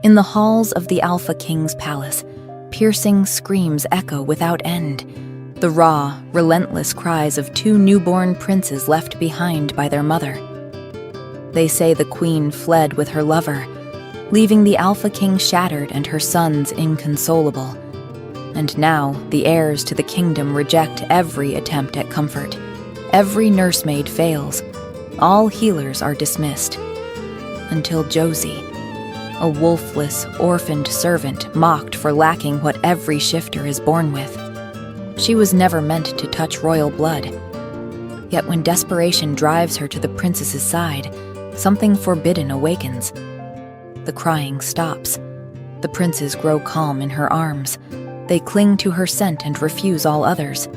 In the halls of the Alpha King's palace, piercing screams echo without end, the raw, relentless cries of two newborn princes left behind by their mother. They say the queen fled with her lover, leaving the Alpha King shattered and her sons inconsolable. And now the heirs to the kingdom reject every attempt at comfort. Every nursemaid fails. All healers are dismissed. Until Josie, a wolfless, orphaned servant mocked for lacking what every shifter is born with. She was never meant to touch royal blood. Yet when desperation drives her to the princess's side, something forbidden awakens. The crying stops. The princes grow calm in her arms. They cling to her scent and refuse all others.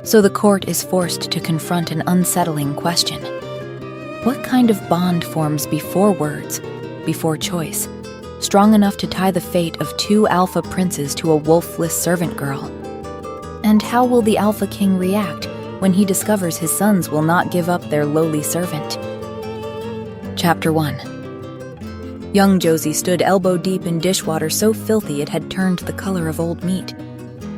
So the court is forced to confront an unsettling question. What kind of bond forms before words, before choice, strong enough to tie the fate of two alpha princes to a wolfless servant girl? And how will the Alpha King react when he discovers his sons will not give up their lowly servant? Chapter 1. Young Josie stood elbow-deep in dishwater so filthy it had turned the color of old meat.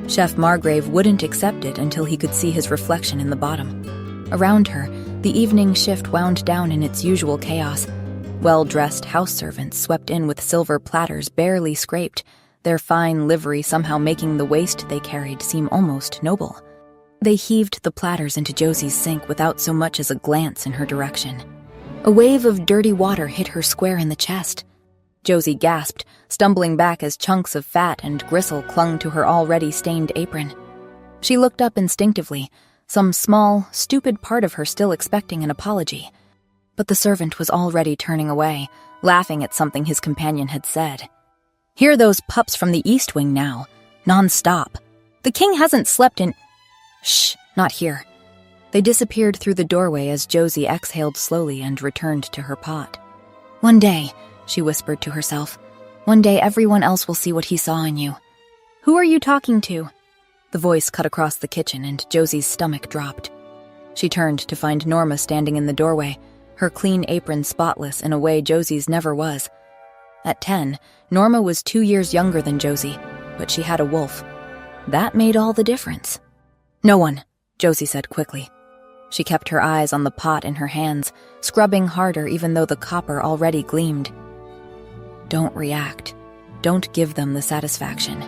Chef Margrave wouldn't accept it until he could see his reflection in the bottom. Around her, the evening shift wound down in its usual chaos. Well-dressed house servants swept in with silver platters barely scraped, their fine livery somehow making the waist they carried seem almost noble. They heaved the platters into Josie's sink without so much as a glance in her direction. A wave of dirty water hit her square in the chest. Josie gasped, stumbling back as chunks of fat and gristle clung to her already stained apron. She looked up instinctively, some small, stupid part of her still expecting an apology. But the servant was already turning away, laughing at something his companion had said. "Hear those pups from the East Wing now, non-stop. The king hasn't slept in—" "Shh, not here." They disappeared through the doorway as Josie exhaled slowly and returned to her pot. "One day," she whispered to herself, "one day everyone else will see what he saw in you." "Who are you talking to?" The voice cut across the kitchen and Josie's stomach dropped. She turned to find Norma standing in the doorway, her clean apron spotless in a way Josie's never was. At 10, Norma was 2 years younger than Josie, but she had a wolf. That made all the difference. "No one," Josie said quickly. She kept her eyes on the pot in her hands, scrubbing harder even though the copper already gleamed. Don't react. Don't give them the satisfaction.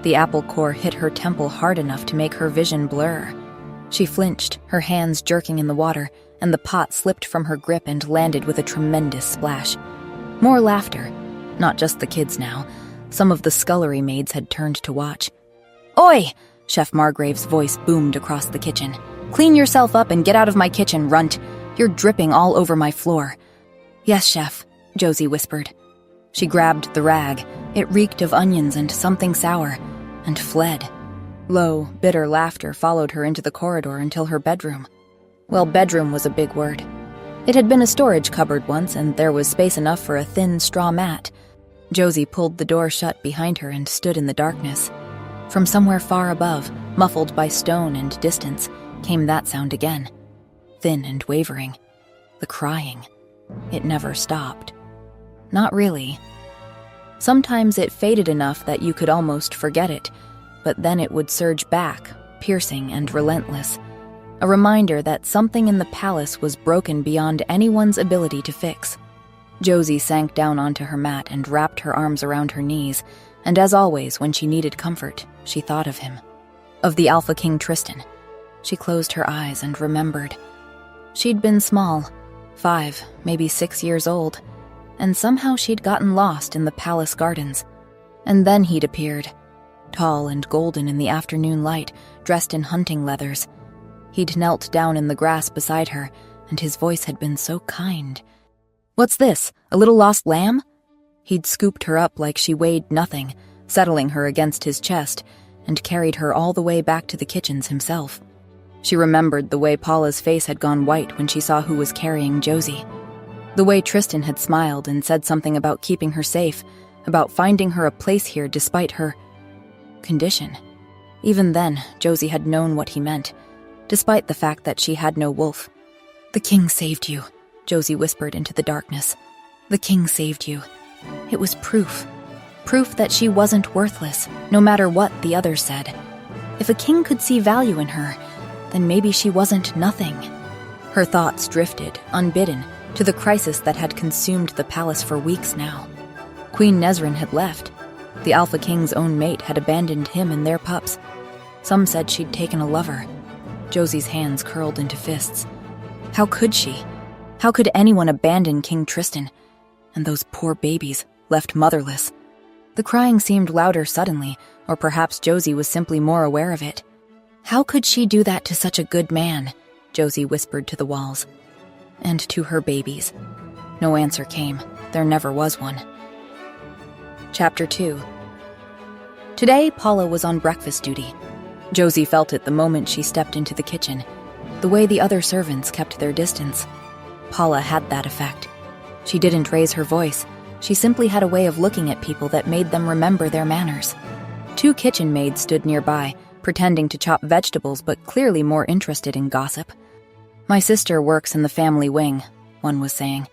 The apple core hit her temple hard enough to make her vision blur. She flinched, her hands jerking in the water, and the pot slipped from her grip and landed with a tremendous splash. More laughter. Not just the kids now. Some of the scullery maids had turned to watch. "Oi!" Chef Margrave's voice boomed across the kitchen. "Clean yourself up and get out of my kitchen, runt. You're dripping all over my floor." "Yes, chef," Josie whispered. She grabbed the rag. It reeked of onions and something sour, and fled. Low, bitter laughter followed her into the corridor until her bedroom. Well, bedroom was a big word. It had been a storage cupboard once, and there was space enough for a thin straw mat. Josie pulled the door shut behind her and stood in the darkness. From somewhere far above, muffled by stone and distance, came that sound again. Thin and wavering. The crying. It never stopped. Not really. Sometimes it faded enough that you could almost forget it, but then it would surge back, piercing and relentless. A reminder that something in the palace was broken beyond anyone's ability to fix. Josie sank down onto her mat and wrapped her arms around her knees, and as always, when she needed comfort, she thought of him. Of the Alpha King Tristan. She closed her eyes and remembered. She'd been small, 5, maybe 6 years old, and somehow she'd gotten lost in the palace gardens. And then he'd appeared, tall and golden in the afternoon light, dressed in hunting leathers. He'd knelt down in the grass beside her, and his voice had been so kind. "What's this, a little lost lamb?" He'd scooped her up like she weighed nothing, settling her against his chest, and carried her all the way back to the kitchens himself. She remembered the way Paula's face had gone white when she saw who was carrying Josie. The way Tristan had smiled and said something about keeping her safe, about finding her a place here despite her condition. Even then, Josie had known what he meant, despite the fact that she had no wolf. "The king saved you," Josie whispered into the darkness. "The king saved you. It was proof. Proof that she wasn't worthless, no matter what the others said. If a king could see value in her, then maybe she wasn't nothing. Her thoughts drifted, unbidden, to the crisis that had consumed the palace for weeks now. Queen Nezrin had left. The Alpha King's own mate had abandoned him and their pups. Some said she'd taken a lover. Josie's hands curled into fists. How could she? How could anyone abandon King Tristan? And those poor babies, left motherless. The crying seemed louder suddenly, or perhaps Josie was simply more aware of it. How could she do that to such a good man? Josie whispered to the walls. And to her babies. No answer came. There never was one. Chapter 2. Today, Paula was on breakfast duty. Josie felt it the moment she stepped into the kitchen, the way the other servants kept their distance. Paula had that effect. She didn't raise her voice. She simply had a way of looking at people that made them remember their manners. 2 kitchen maids stood nearby, pretending to chop vegetables but clearly more interested in gossip. "My sister works in the family wing," one was saying.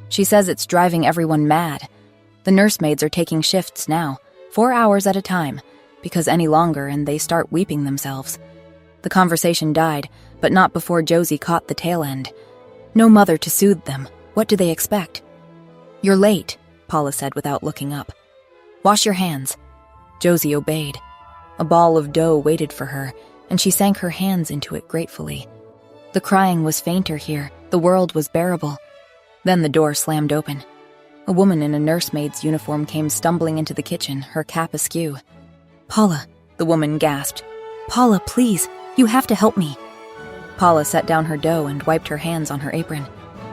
"She says it's driving everyone mad. The nursemaids are taking shifts now, 4 hours at a time, because any longer and they start weeping themselves." The conversation died, but not before Josie caught the tail end. No mother to soothe them. What do they expect? "You're late," Paula said without looking up. "Wash your hands." Josie obeyed. A ball of dough waited for her, and she sank her hands into it gratefully. The crying was fainter here. The world was bearable. Then the door slammed open. A woman in a nursemaid's uniform came stumbling into the kitchen, her cap askew. "Paula," the woman gasped. "Paula, please, you have to help me." Paula set down her dough and wiped her hands on her apron.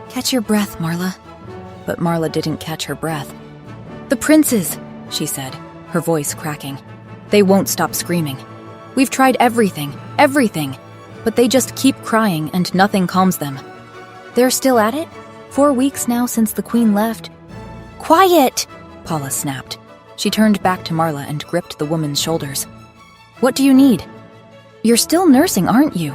"Catch your breath, Marla." But Marla didn't catch her breath. "The princes," she said, her voice cracking. "They won't stop screaming. We've tried everything, but they just keep crying and nothing calms them." "They're still at it? 4 weeks now since the queen left." "Quiet!" Paula snapped. She turned back to Marla and gripped the woman's shoulders. "What do you need?" "You're still nursing, aren't you?"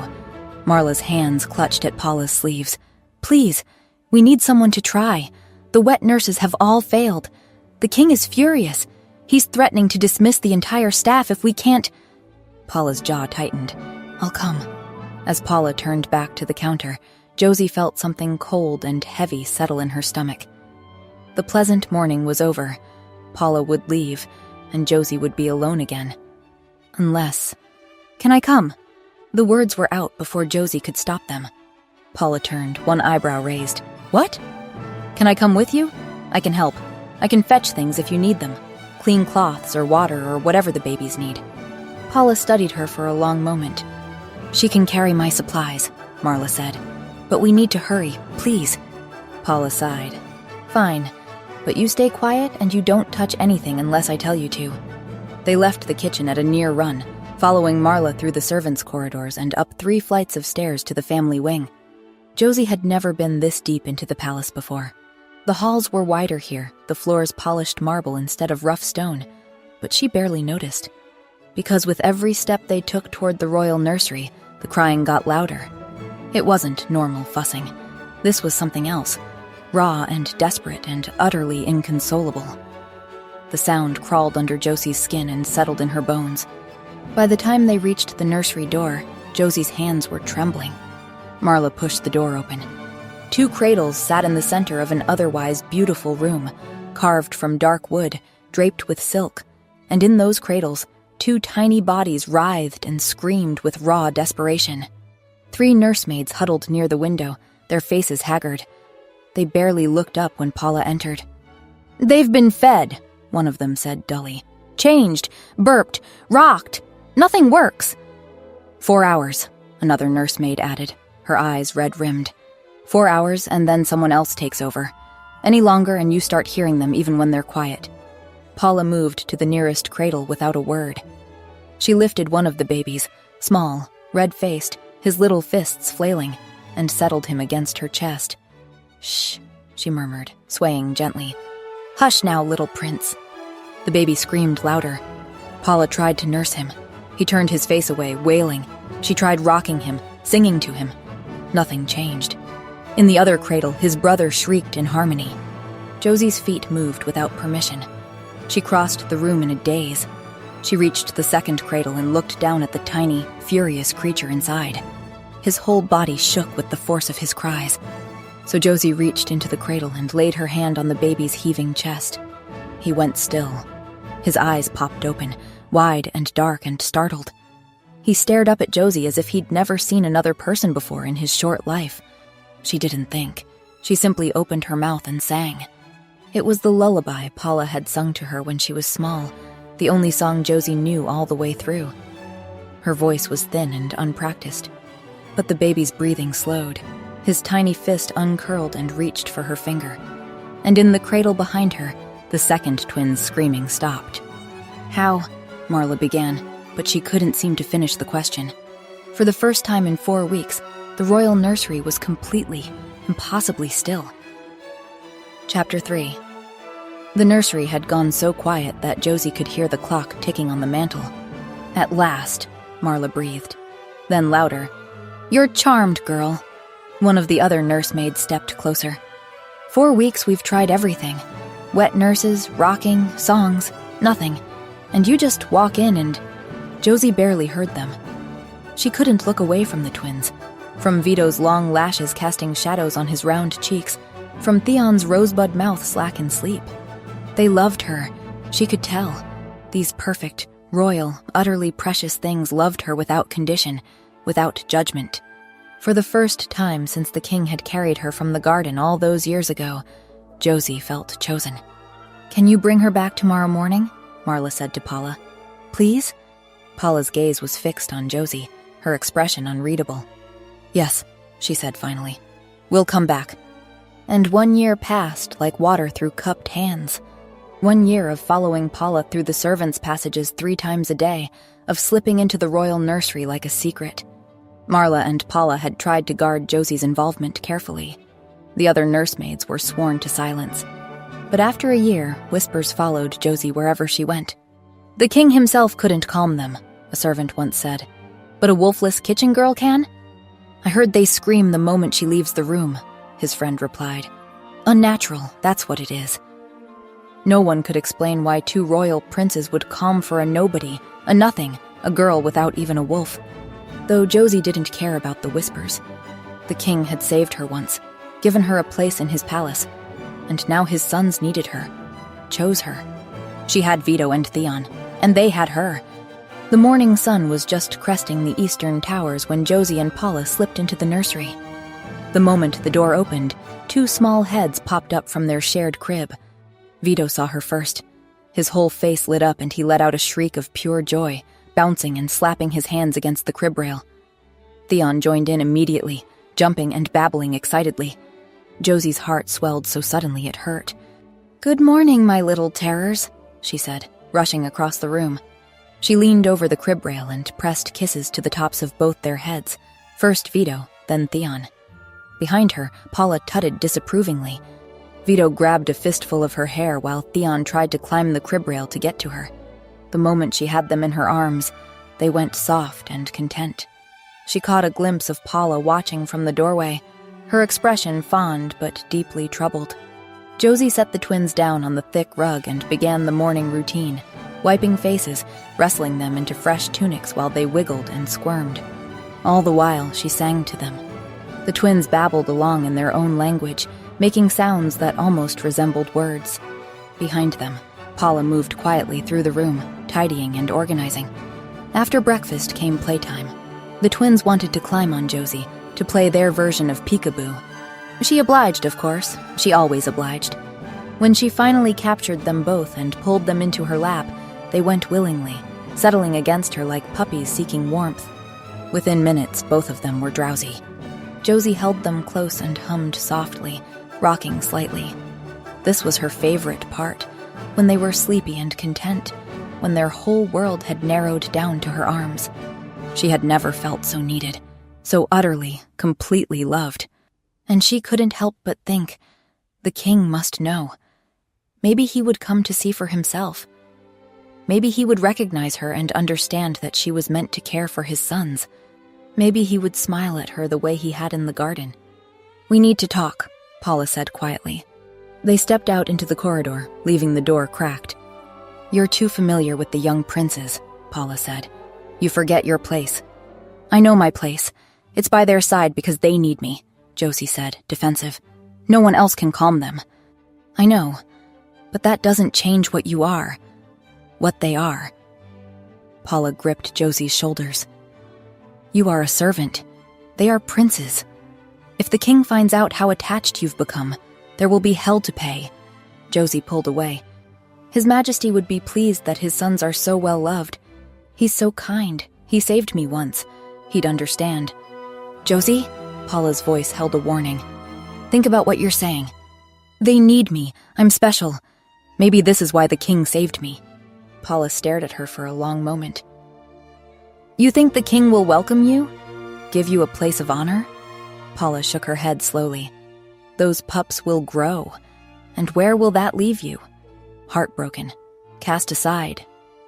Marla's hands clutched at Paula's sleeves. "Please, we need someone to try. The wet nurses have all failed. The king is furious. He's threatening to dismiss the entire staff if we can't—" Paula's jaw tightened. "I'll come." As Paula turned back to the counter, Josie felt something cold and heavy settle in her stomach. The pleasant morning was over. Paula would leave, and Josie would be alone again. Unless— "Can I come?" The words were out before Josie could stop them. Paula turned, one eyebrow raised. "What?" "Can I come with you? I can help. I can fetch things if you need them. Clean cloths or water or whatever the babies need." Paula studied her for a long moment. "She can carry my supplies," Marla said. "But we need to hurry, please." Paula sighed. "Fine, but you stay quiet and you don't touch anything unless I tell you to." They left the kitchen at a near run, following Marla through the servants' corridors and up 3 flights of stairs to the family wing. Josie had never been this deep into the palace before. The halls were wider here, the floors polished marble instead of rough stone, but she barely noticed. Because with every step they took toward the royal nursery, the crying got louder. It wasn't normal fussing. This was something else, raw and desperate and utterly inconsolable. The sound crawled under Josie's skin and settled in her bones. By the time they reached the nursery door, Josie's hands were trembling. Marla pushed the door open. 2 cradles sat in the center of an otherwise beautiful room, carved from dark wood, draped with silk, and in those cradles, 2 tiny bodies writhed and screamed with raw desperation. 3 nursemaids huddled near the window, their faces haggard. They barely looked up when Paula entered. "They've been fed," one of them said dully. "Changed, burped, rocked. Nothing works." 4 hours, another nursemaid added, her eyes red-rimmed. 4 hours and then someone else takes over. Any longer and you start hearing them even when they're quiet. Paula moved to the nearest cradle without a word. She lifted one of the babies, small, red-faced, his little fists flailing, and settled him against her chest. "Shh," she murmured, swaying gently. "Hush now, little prince." The baby screamed louder. Paula tried to nurse him. He turned his face away, wailing. She tried rocking him, singing to him. Nothing changed. In the other cradle, his brother shrieked in harmony. Josie's feet moved without permission. She crossed the room in a daze. She reached the second cradle and looked down at the tiny, furious creature inside. His whole body shook with the force of his cries. So Josie reached into the cradle and laid her hand on the baby's heaving chest. He went still. His eyes popped open, wide and dark and startled. He stared up at Josie as if he'd never seen another person before in his short life. She didn't think. She simply opened her mouth and sang. It was the lullaby Paula had sung to her when she was small, the only song Josie knew all the way through. Her voice was thin and unpracticed, but the baby's breathing slowed. His tiny fist uncurled and reached for her finger. And in the cradle behind her, the second twin's screaming stopped. "How?" Marla began, but she couldn't seem to finish the question. For the first time in 4 weeks, the royal nursery was completely, impossibly still. Chapter 3. The nursery had gone so quiet that Josie could hear the clock ticking on the mantel. "At last," Marla breathed. Then louder, "You're charmed, girl." One of the other nursemaids stepped closer. 4 weeks we've tried everything. Wet nurses, rocking, songs, nothing. And you just walk in and..." Josie barely heard them. She couldn't look away from the twins, from Vito's long lashes casting shadows on his round cheeks, from Theon's rosebud mouth slack in sleep. They loved her. She could tell. These perfect, royal, utterly precious things loved her without condition, without judgment. For the first time since the king had carried her from the garden all those years ago, Josie felt chosen. "Can you bring her back tomorrow morning?" Marla said to Paula. "Please?" Paula's gaze was fixed on Josie, her expression unreadable. "Yes," she said finally. "We'll come back." And 1 year passed like water through cupped hands. 1 year of following Paula through the servants' passages 3 times a day, of slipping into the royal nursery like a secret. Marla and Paula had tried to guard Josie's involvement carefully. The other nursemaids were sworn to silence. But after a year, whispers followed Josie wherever she went. "The king himself couldn't calm them," a servant once said. "But a wolfless kitchen girl can?" "I heard they scream the moment she leaves the room," his friend replied. "Unnatural, that's what it is." No one could explain why 2 royal princes would calm for a nobody, a nothing, a girl without even a wolf. Though Josie didn't care about the whispers. The king had saved her once, given her a place in his palace, and now his sons needed her, chose her. She had Vito and Theon, and they had her. The morning sun was just cresting the eastern towers when Josie and Paula slipped into the nursery. The moment the door opened, 2 small heads popped up from their shared crib. Vito saw her first. His whole face lit up and he let out a shriek of pure joy, bouncing and slapping his hands against the crib rail. Theon joined in immediately, jumping and babbling excitedly. Josie's heart swelled so suddenly it hurt. "Good morning, my little terrors," she said, rushing across the room. She leaned over the crib rail and pressed kisses to the tops of both their heads, first Vito, then Theon. Behind her, Paula tutted disapprovingly. Vito grabbed a fistful of her hair while Theon tried to climb the crib rail to get to her. The moment she had them in her arms, they went soft and content. She caught a glimpse of Paula watching from the doorway, her expression fond but deeply troubled. Josie set the twins down on the thick rug and began the morning routine, wiping faces, wrestling them into fresh tunics while they wiggled and squirmed. All the while, she sang to them. The twins babbled along in their own language, making sounds that almost resembled words. Behind them, Paula moved quietly through the room, tidying and organizing. After breakfast came playtime. The twins wanted to climb on Josie, to play their version of peekaboo. She obliged, of course. She always obliged. When she finally captured them both and pulled them into her lap, they went willingly, settling against her like puppies seeking warmth. Within minutes, both of them were drowsy. Josie held them close and hummed softly, rocking slightly. This was her favorite part, when they were sleepy and content, when their whole world had narrowed down to her arms. She had never felt so needed, so utterly, completely loved. And she couldn't help but think, the king must know. Maybe he would come to see for himself. Maybe he would recognize her and understand that she was meant to care for his sons. Maybe he would smile at her the way he had in the garden. "We need to talk," Paula said quietly. They stepped out into the corridor, leaving the door cracked. "You're too familiar with the young princes," Paula said. "You forget your place." "I know my place. It's by their side because they need me," Josie said, defensive. "No one else can calm them." "I know, but that doesn't change what you are. What they are." Paula gripped Josie's shoulders. "You are a servant. They are princes. If the king finds out how attached you've become, there will be hell to pay." Josie pulled away. "His Majesty would be pleased that his sons are so well loved. He's so kind. He saved me once. He'd understand." "Josie?" Paula's voice held a warning. "Think about what you're saying. They need me. I'm special. Maybe this is why the king saved me." Paula stared at her for a long moment. "You think the king will welcome you? Give you a place of honor?" Paula shook her head slowly. "Those pups will grow. And where will that leave you? Heartbroken, cast aside,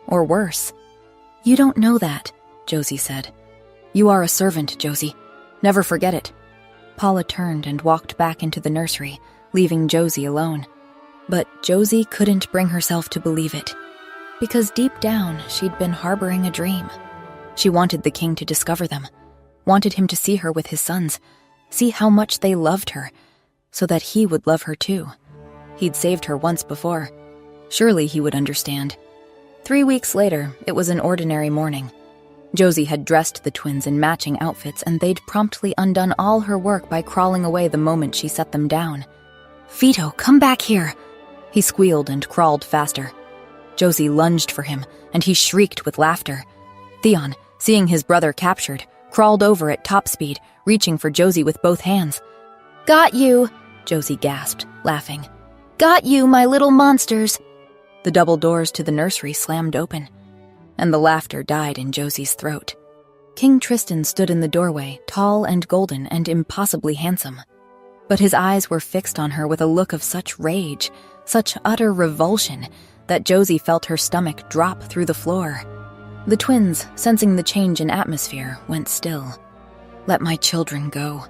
or worse." "You don't know that," Josie said. "You are a servant, Josie. Never forget it." Paula turned and walked back into the nursery, leaving Josie alone. But Josie couldn't bring herself to believe it, because deep down she'd been harboring a dream. She wanted the king to discover them, wanted him to see her with his sons, see how much they loved her, so that he would love her too. He'd saved her once before. Surely he would understand. 3 weeks later, it was an ordinary morning. Josie had dressed the twins in matching outfits, and they'd promptly undone all her work by crawling away the moment she set them down. "Vito, come back here!" He squealed and crawled faster. Josie lunged for him, and he shrieked with laughter. Theon, seeing his brother captured, crawled over at top speed, reaching for Josie with both hands. "Got you!" Josie gasped, laughing. "Got you, my little monsters!" The double doors to the nursery slammed open, and the laughter died in Josie's throat. King Tristan stood in the doorway, tall and golden and impossibly handsome. But his eyes were fixed on her with a look of such rage, such utter revulsion, that Josie felt her stomach drop through the floor. The twins, sensing the change in atmosphere, went still. "Let my children go."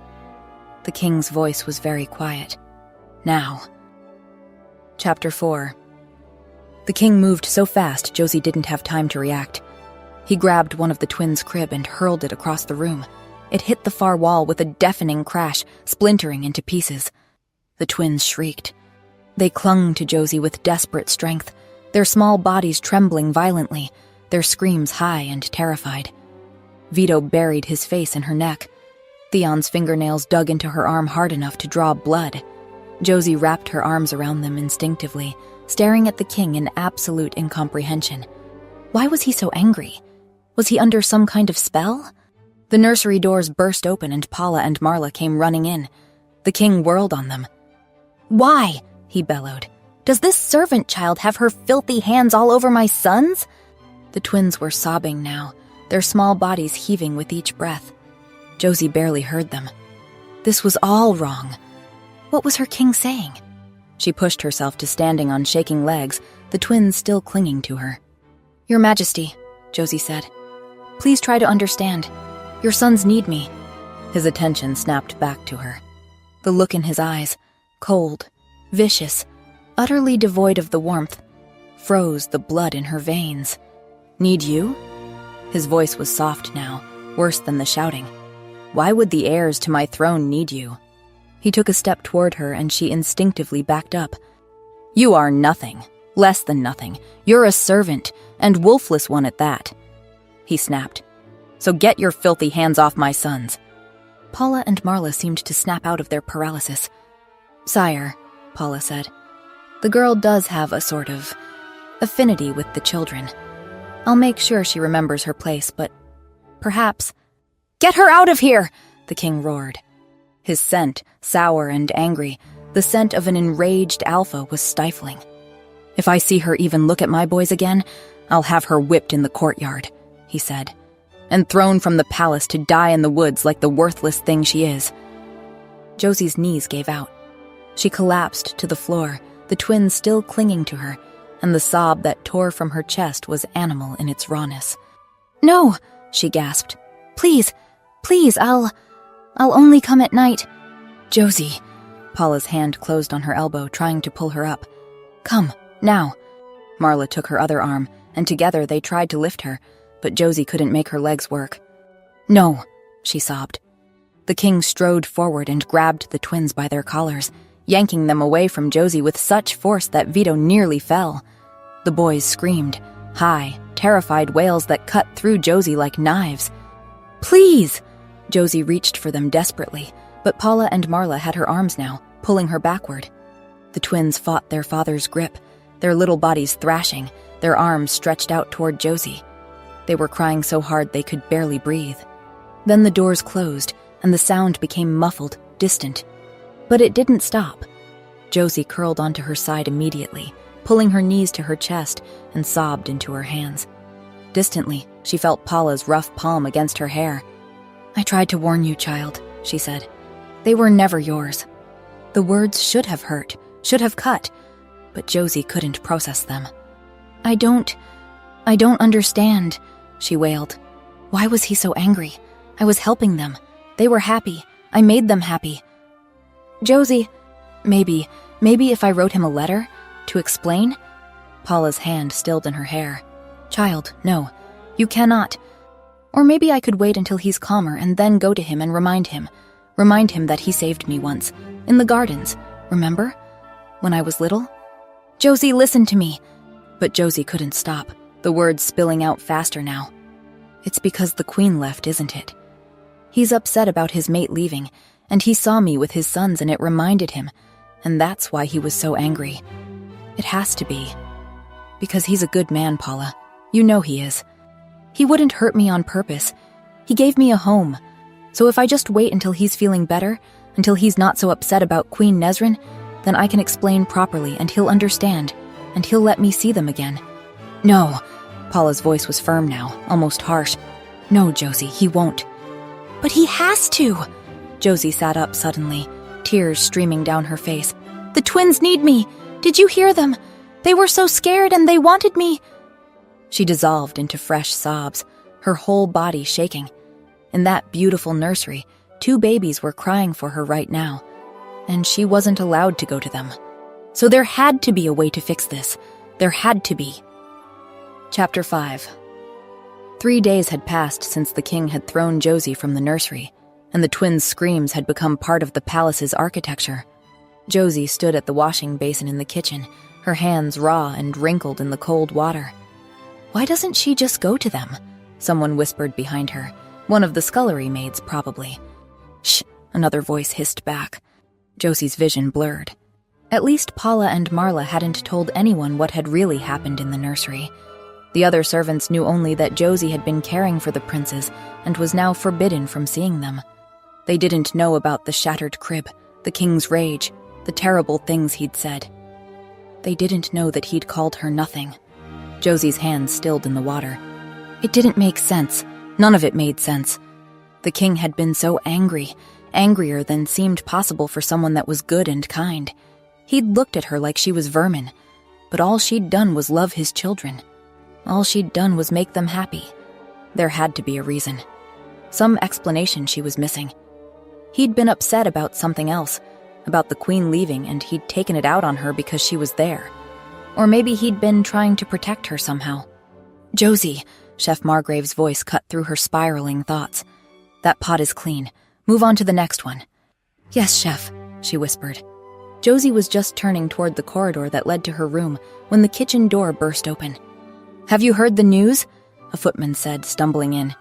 The king's voice was very quiet. "Now." Chapter 4. The king moved so fast Josie didn't have time to react. He grabbed one of the twins' crib and hurled it across the room. It hit the far wall with a deafening crash, splintering into pieces. The twins shrieked. They clung to Josie with desperate strength, their small bodies trembling violently, their screams high and terrified. Vito buried his face in her neck. Theon's fingernails dug into her arm hard enough to draw blood. Josie wrapped her arms around them instinctively, staring at the king in absolute incomprehension. Why was he so angry? Was he under some kind of spell? The nursery doors burst open and Paula and Marla came running in. The king whirled on them. "Why?" he bellowed. "Does this servant child have her filthy hands all over my sons?" The twins were sobbing now, their small bodies heaving with each breath. Josie barely heard them. This was all wrong. What was her king saying? She pushed herself to standing on shaking legs, the twins still clinging to her. "Your Majesty," Josie said, "please try to understand. Your sons need me." His attention snapped back to her. The look in his eyes, cold, vicious, utterly devoid of the warmth, froze the blood in her veins. "Need you?" His voice was soft now, worse than the shouting. "Why would the heirs to my throne need you?" He took a step toward her and she instinctively backed up. "You are nothing, less than nothing. You're a servant, and wolfless one at that," he snapped. "So get your filthy hands off my sons." Paula and Marla seemed to snap out of their paralysis. "Sire," Paula said, "the girl does have a sort of affinity with the children. I'll make sure she remembers her place, but perhaps—" "Get her out of here!" the king roared. His scent, sour and angry, the scent of an enraged alpha, was stifling. "If I see her even look at my boys again, I'll have her whipped in the courtyard," he said, "and thrown from the palace to die in the woods like the worthless thing she is." Josie's knees gave out. She collapsed to the floor, the twins still clinging to her, and the sob that tore from her chest was animal in its rawness. "No," she gasped. "Please, please, I'll only come at night." "Josie, Paula's hand closed on her elbow, trying to pull her up. "Come, now." Marla took her other arm, and together they tried to lift her, but Josie couldn't make her legs work. "No," she sobbed. The king strode forward and grabbed the twins by their collars, yanking them away from Josie with such force that Vito nearly fell. The boys screamed, high, terrified wails that cut through Josie like knives. "Please!" Josie reached for them desperately, but Paula and Marla had her arms now, pulling her backward. The twins fought their father's grip, their little bodies thrashing, their arms stretched out toward Josie. They were crying so hard they could barely breathe. Then the doors closed, and the sound became muffled, distant. But it didn't stop. Josie curled onto her side immediately, pulling her knees to her chest, and sobbed into her hands. Distantly, she felt Paula's rough palm against her hair. "I tried to warn you, child," she said. "They were never yours." The words should have hurt, should have cut, but Josie couldn't process them. I don't understand," she wailed. "Why was he so angry? I was helping them. They were happy. I made them happy." "Josie, maybe if I wrote him a letter to explain?" Paula's hand stilled in her hair. "Child, no, you cannot. Or maybe I could wait until he's calmer and then go to him and remind him that he saved me once, in the gardens, remember? When I was little? Josie, listen to me." But Josie couldn't stop, the words spilling out faster now. "It's because the queen left, isn't it? He's upset about his mate leaving, and he saw me with his sons and it reminded him, and that's why he was so angry. It has to be. Because he's a good man, Paula. You know he is. He wouldn't hurt me on purpose. He gave me a home. So if I just wait until he's feeling better, until he's not so upset about Queen Nezrin, then I can explain properly and he'll understand, and he'll let me see them again." "No." Paula's voice was firm now, almost harsh. "No, Josie, he won't." "But he has to!" Josie sat up suddenly, tears streaming down her face. "The twins need me! Did you hear them? They were so scared and they wanted me!" She dissolved into fresh sobs, her whole body shaking. In that beautiful nursery, 2 babies were crying for her right now, and she wasn't allowed to go to them. So there had to be a way to fix this. There had to be. Chapter 5. 3 days had passed since the king had thrown Josie from the nursery, and the twins' screams had become part of the palace's architecture. Josie stood at the washing basin in the kitchen, her hands raw and wrinkled in the cold water. "Why doesn't she just go to them?" Someone whispered behind her, one of the scullery maids probably. "Shh," another voice hissed back. Josie's vision blurred. At least Paula and Marla hadn't told anyone what had really happened in the nursery. The other servants knew only that Josie had been caring for the princes and was now forbidden from seeing them. They didn't know about the shattered crib, the king's rage, the terrible things he'd said. They didn't know that he'd called her nothing. Josie's hands stilled in the water. It didn't make sense. None of it made sense. The king had been so angry, angrier than seemed possible for someone that was good and kind. He'd looked at her like she was vermin, but all she'd done was love his children. All she'd done was make them happy. There had to be a reason. Some explanation she was missing. He'd been upset about something else, about the queen leaving, and he'd taken it out on her because she was there. Or maybe he'd been trying to protect her somehow. "Josie," Chef Margrave's voice cut through her spiraling thoughts. "That pot is clean. Move on to the next one." "Yes, Chef," she whispered. Josie was just turning toward the corridor that led to her room when the kitchen door burst open. "Have you heard the news?" a footman said, stumbling in.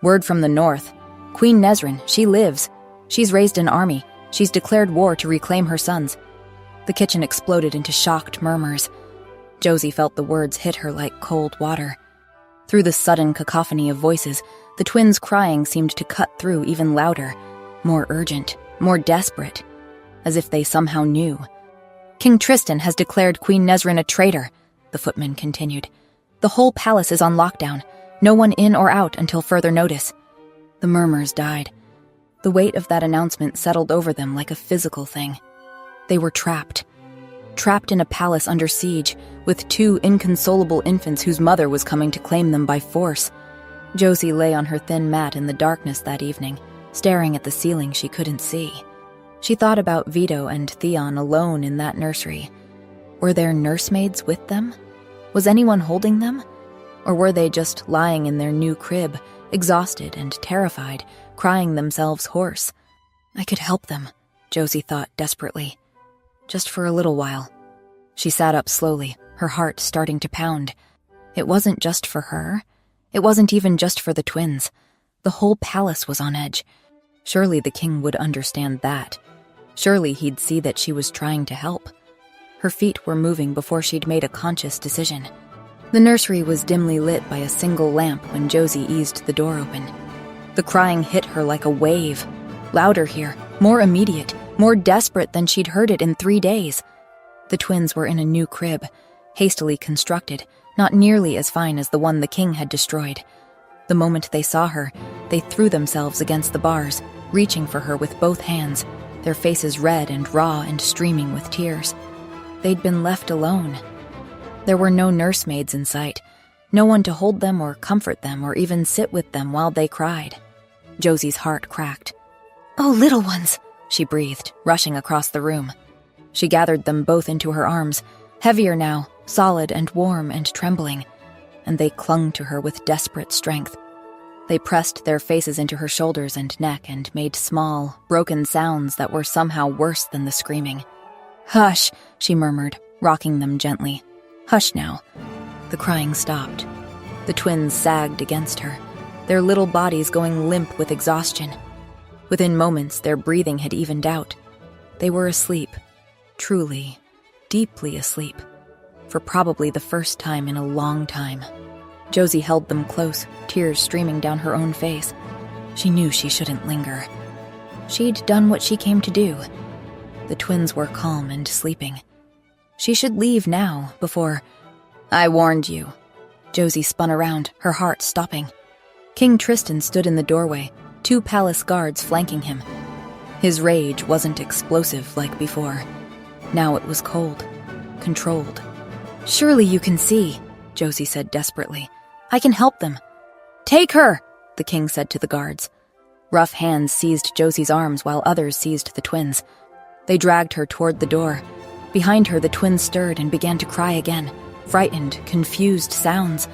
"Word from the north. Queen Nezrin, she lives. She's raised an army. She's declared war to reclaim her sons." The kitchen exploded into shocked murmurs. Josie felt the words hit her like cold water. Through the sudden cacophony of voices, the twins' crying seemed to cut through even louder, more urgent, more desperate, as if they somehow knew. "King Tristan has declared Queen Nezrin a traitor," the footman continued. "The whole palace is on lockdown, no one in or out until further notice." The murmurs died. The weight of that announcement settled over them like a physical thing. They were trapped. Trapped in a palace under siege, with 2 inconsolable infants whose mother was coming to claim them by force. Josie lay on her thin mat in the darkness that evening, staring at the ceiling she couldn't see. She thought about Vito and Theon alone in that nursery. Were there nursemaids with them? Was anyone holding them? Or were they just lying in their new crib, exhausted and terrified, crying themselves hoarse? I could help them, Josie thought desperately. Just for a little while. She sat up slowly, her heart starting to pound. It wasn't just for her. It wasn't even just for the twins. The whole palace was on edge. Surely the king would understand that. Surely he'd see that she was trying to help. Her feet were moving before she'd made a conscious decision. The nursery was dimly lit by a single lamp when Josie eased the door open. The crying hit her like a wave. Louder here, more immediate, more desperate than she'd heard it in 3 days. The twins were in a new crib, hastily constructed, not nearly as fine as the one the king had destroyed. The moment they saw her, they threw themselves against the bars, reaching for her with both hands, their faces red and raw and streaming with tears. They'd been left alone. There were no nursemaids in sight, no one to hold them or comfort them or even sit with them while they cried. Josie's heart cracked. "Oh, little ones," she breathed, rushing across the room. She gathered them both into her arms, heavier now, solid and warm and trembling, and they clung to her with desperate strength. They pressed their faces into her shoulders and neck and made small, broken sounds that were somehow worse than the screaming. "Hush," she murmured, rocking them gently. "Hush now." The crying stopped. The twins sagged against her, their little bodies going limp with exhaustion. Within moments, their breathing had evened out. They were asleep, truly, deeply asleep, for probably the first time in a long time. Josie held them close, tears streaming down her own face. She knew she shouldn't linger. She'd done what she came to do. The twins were calm and sleeping. She should leave now, before... "I warned you." Josie spun around, her heart stopping. King Tristan stood in the doorway, 2 palace guards flanking him. His rage wasn't explosive like before. Now it was cold, controlled. "Surely you can see," Josie said desperately. "I can help them." "Take her," the king said to the guards. Rough hands seized Josie's arms while others seized the twins. They dragged her toward the door. Behind her, the twins stirred and began to cry again, frightened, confused sounds.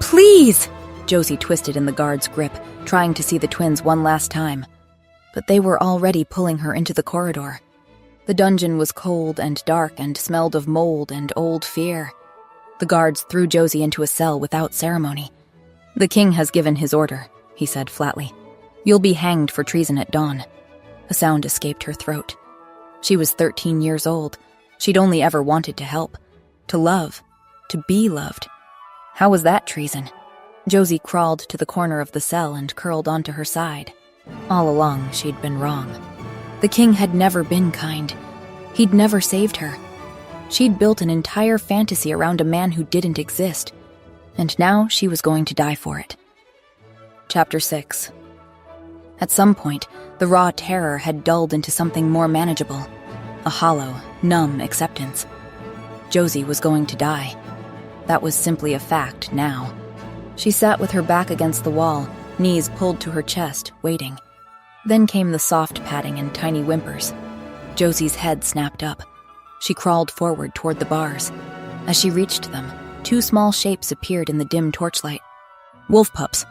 "Please!" Josie twisted in the guard's grip, trying to see the twins one last time. But they were already pulling her into the corridor. The dungeon was cold and dark and smelled of mold and old fear. The guards threw Josie into a cell without ceremony. "The king has given his order," he said flatly. "You'll be hanged for treason at dawn." A sound escaped her throat. She was 13 years old. She'd only ever wanted to help, to love, to be loved. How was that treason? Josie crawled to the corner of the cell and curled onto her side. All along, she'd been wrong. The king had never been kind. He'd never saved her. She'd built an entire fantasy around a man who didn't exist, and now she was going to die for it. Chapter 6. At some point, the raw terror had dulled into something more manageable, a hollow, numb acceptance. Josie was going to die. That was simply a fact now. She sat with her back against the wall, knees pulled to her chest, waiting. Then came the soft patting and tiny whimpers. Josie's head snapped up. She crawled forward toward the bars. As she reached them, 2 small shapes appeared in the dim torchlight. Wolf pups.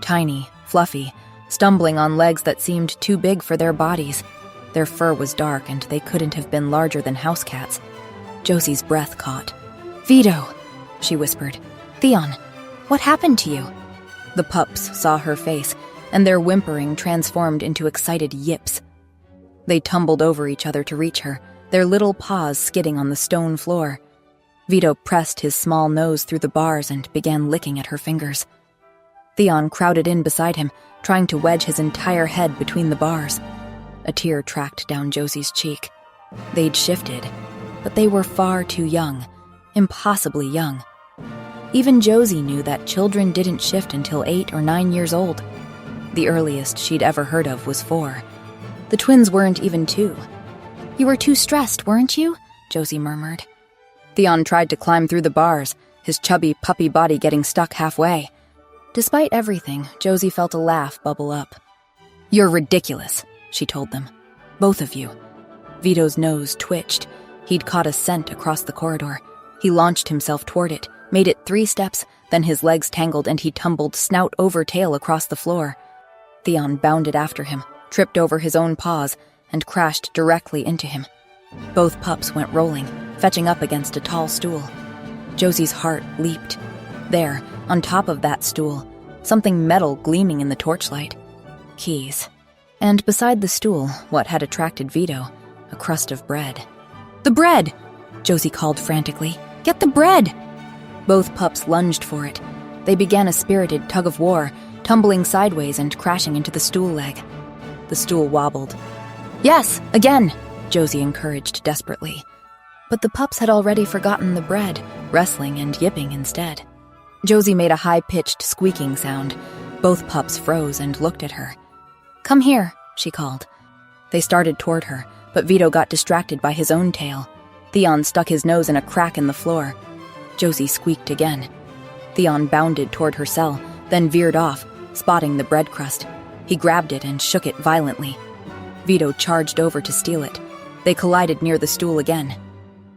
Tiny, fluffy, stumbling on legs that seemed too big for their bodies. Their fur was dark and they couldn't have been larger than house cats. Josie's breath caught. "Vito," she whispered. "Theon, what happened to you?" The pups saw her face, and their whimpering transformed into excited yips. They tumbled over each other to reach her, their little paws skidding on the stone floor. Vito pressed his small nose through the bars and began licking at her fingers. Theon crowded in beside him, trying to wedge his entire head between the bars. A tear tracked down Josie's cheek. They'd shifted, but they were far too young, impossibly young. Even Josie knew that children didn't shift until 8 or 9 years old. The earliest she'd ever heard of was 4. The twins weren't even 2. "You were too stressed, weren't you?" Josie murmured. Theon tried to climb through the bars, his chubby puppy body getting stuck halfway. Despite everything, Josie felt a laugh bubble up. "You're ridiculous," she told them. Both of you." Vito's nose twitched. He'd caught a scent across the corridor. He launched himself toward it, made it 3 steps, then his legs tangled and he tumbled snout over tail across the floor. Theon bounded after him, tripped over his own paws, and crashed directly into him. Both pups went rolling, fetching up against a tall stool. Josie's heart leaped. There, on top of that stool, something metal gleaming in the torchlight. Keys. And beside the stool, what had attracted Vito, a crust of bread. "The bread!" Josie called frantically. "Get the bread!" Both pups lunged for it. They began a spirited tug of war, tumbling sideways and crashing into the stool leg. The stool wobbled. "Yes, again!" Josie encouraged desperately. But the pups had already forgotten the bread, wrestling and yipping instead. Josie made a high-pitched squeaking sound. Both pups froze and looked at her. "Come here," she called. They started toward her, but Vito got distracted by his own tail. Theon stuck his nose in a crack in the floor. Josie squeaked again. Theon bounded toward her cell, then veered off, spotting the bread crust. He grabbed it and shook it violently. Vito charged over to steal it. They collided near the stool again.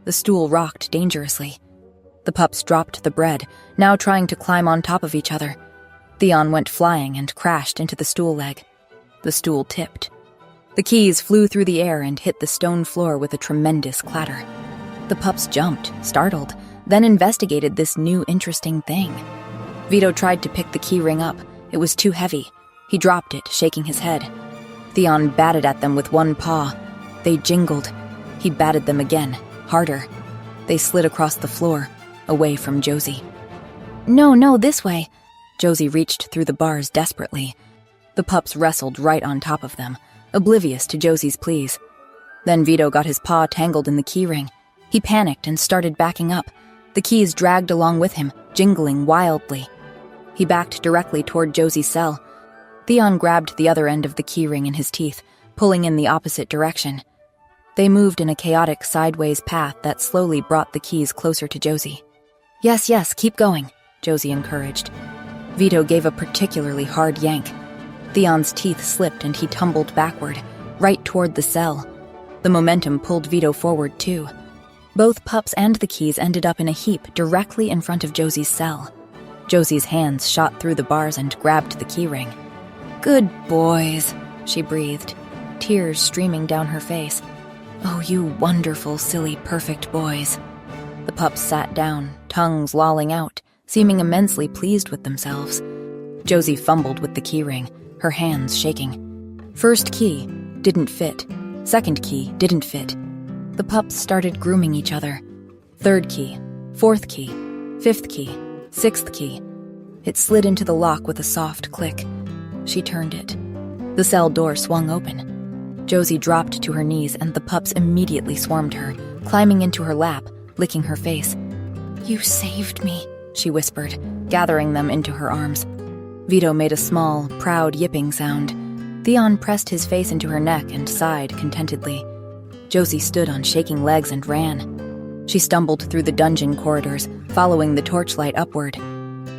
The stool rocked dangerously. The pups dropped the bread, now trying to climb on top of each other. Theon went flying and crashed into the stool leg. The stool tipped. The keys flew through the air and hit the stone floor with a tremendous clatter. The pups jumped, startled, then investigated this new interesting thing. Vito tried to pick the key ring up. It was too heavy. He dropped it, shaking his head. Theon batted at them with one paw. They jingled. He batted them again, harder. They slid across the floor, away from Josie. No, this way." Josie reached through the bars desperately. The pups wrestled right on top of them, oblivious to Josie's pleas. Then Vito got his paw tangled in the keyring. He panicked and started backing up. The keys dragged along with him, jingling wildly. He backed directly toward Josie's cell. Theon grabbed the other end of the keyring in his teeth, pulling in the opposite direction. They moved in a chaotic sideways path that slowly brought the keys closer to Josie. Yes, keep going," Josie encouraged. Vito gave a particularly hard yank. Theon's teeth slipped and he tumbled backward, right toward the cell. The momentum pulled Vito forward too. Both pups and the keys ended up in a heap directly in front of Josie's cell. Josie's hands shot through the bars and grabbed the keyring. "Good boys," she breathed, tears streaming down her face. "Oh, you wonderful, silly, perfect boys." The pups sat down, tongues lolling out, seeming immensely pleased with themselves. Josie fumbled with the keyring, her hands shaking. First key didn't fit. Second key didn't fit. The pups started grooming each other. Third key, fourth key, fifth key, sixth key. It slid into the lock with a soft click. She turned it. The cell door swung open. Josie dropped to her knees and the pups immediately swarmed her, climbing into her lap, licking her face. "You saved me," she whispered, gathering them into her arms. Vito made a small, proud yipping sound. Theon pressed his face into her neck and sighed contentedly. Josie stood on shaking legs and ran. She stumbled through the dungeon corridors, following the torchlight upward.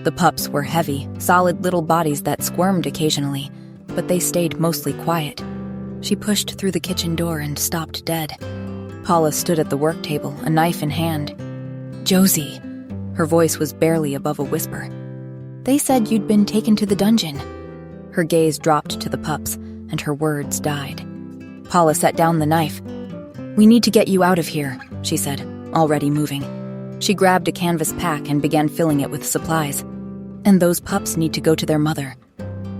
The pups were heavy, solid little bodies that squirmed occasionally, but they stayed mostly quiet. She pushed through the kitchen door and stopped dead. Paula stood at the work table, a knife in hand. "Josie," her voice was barely above a whisper. "They said you'd been taken to the dungeon." Her gaze dropped to the pups, and her words died. Paula set down the knife. "We need to get you out of here," she said, already moving. She grabbed a canvas pack and began filling it with supplies. "And those pups need to go to their mother."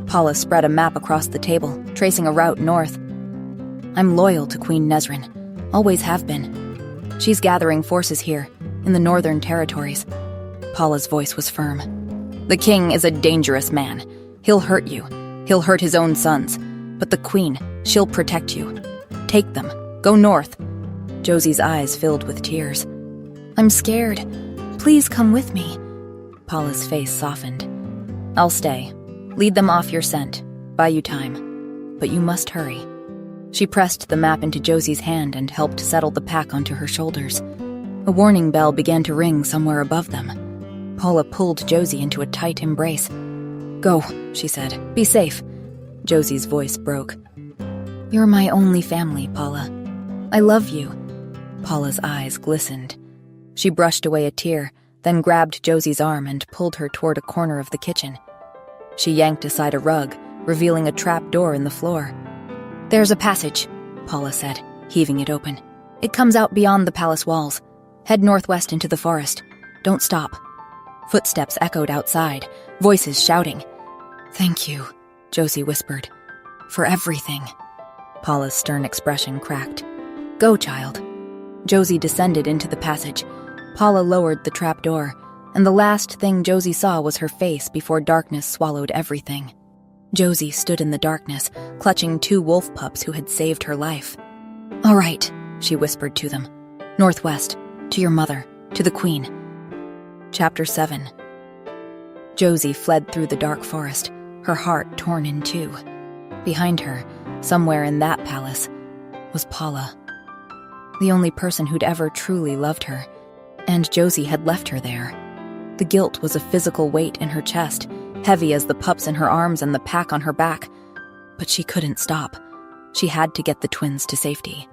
Paula spread a map across the table, tracing a route north. "I'm loyal to Queen Nezrin. Always have been. She's gathering forces here, in the northern territories." Paula's voice was firm. "The king is a dangerous man. He'll hurt you. He'll hurt his own sons. But the queen, she'll protect you. Take them. Go north." Josie's eyes filled with tears. "I'm scared. Please come with me." Paula's face softened. "I'll stay. Lead them off your scent. Buy you time. But you must hurry." She pressed the map into Josie's hand and helped settle the pack onto her shoulders. A warning bell began to ring somewhere above them. Paula pulled Josie into a tight embrace. "Go," she said. "Be safe." Josie's voice broke. You're my only family, Paula. I love you." Paula's eyes glistened. She brushed away a tear, then grabbed Josie's arm and pulled her toward a corner of the kitchen. She yanked aside a rug, revealing a trap door in the floor. "There's a passage," Paula said, heaving it open. "It comes out beyond the palace walls. Head northwest into the forest. Don't stop." Footsteps echoed outside, voices shouting. "Thank you," Josie whispered. "For everything." Paula's stern expression cracked. "Go, child." Josie descended into the passage. Paula lowered the trap door, and the last thing Josie saw was her face before darkness swallowed everything. Josie stood in the darkness, clutching 2 wolf pups who had saved her life. "All right," she whispered to them. "Northwest, to your mother, to the queen." Chapter 7. Josie fled through the dark forest, her heart torn in two. Behind her, somewhere in that palace, was Paula. The only person who'd ever truly loved her, and Josie had left her there. The guilt was a physical weight in her chest, heavy as the pups in her arms and the pack on her back. But she couldn't stop. She had to get the twins to safety.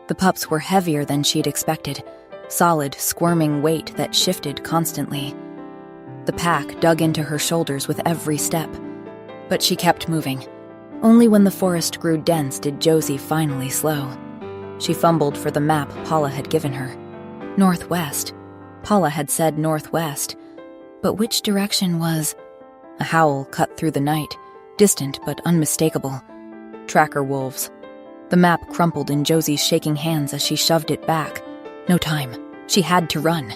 The pups were heavier than she'd expected, solid, squirming weight that shifted constantly. The pack dug into her shoulders with every step, but she kept moving. Only when the forest grew dense did Josie finally slow. She fumbled for the map Paula had given her. Northwest. Paula had said northwest. But which direction was? A howl cut through the night, distant but unmistakable. Tracker wolves. The map crumpled in Josie's shaking hands as she shoved it back. No time. She had to run.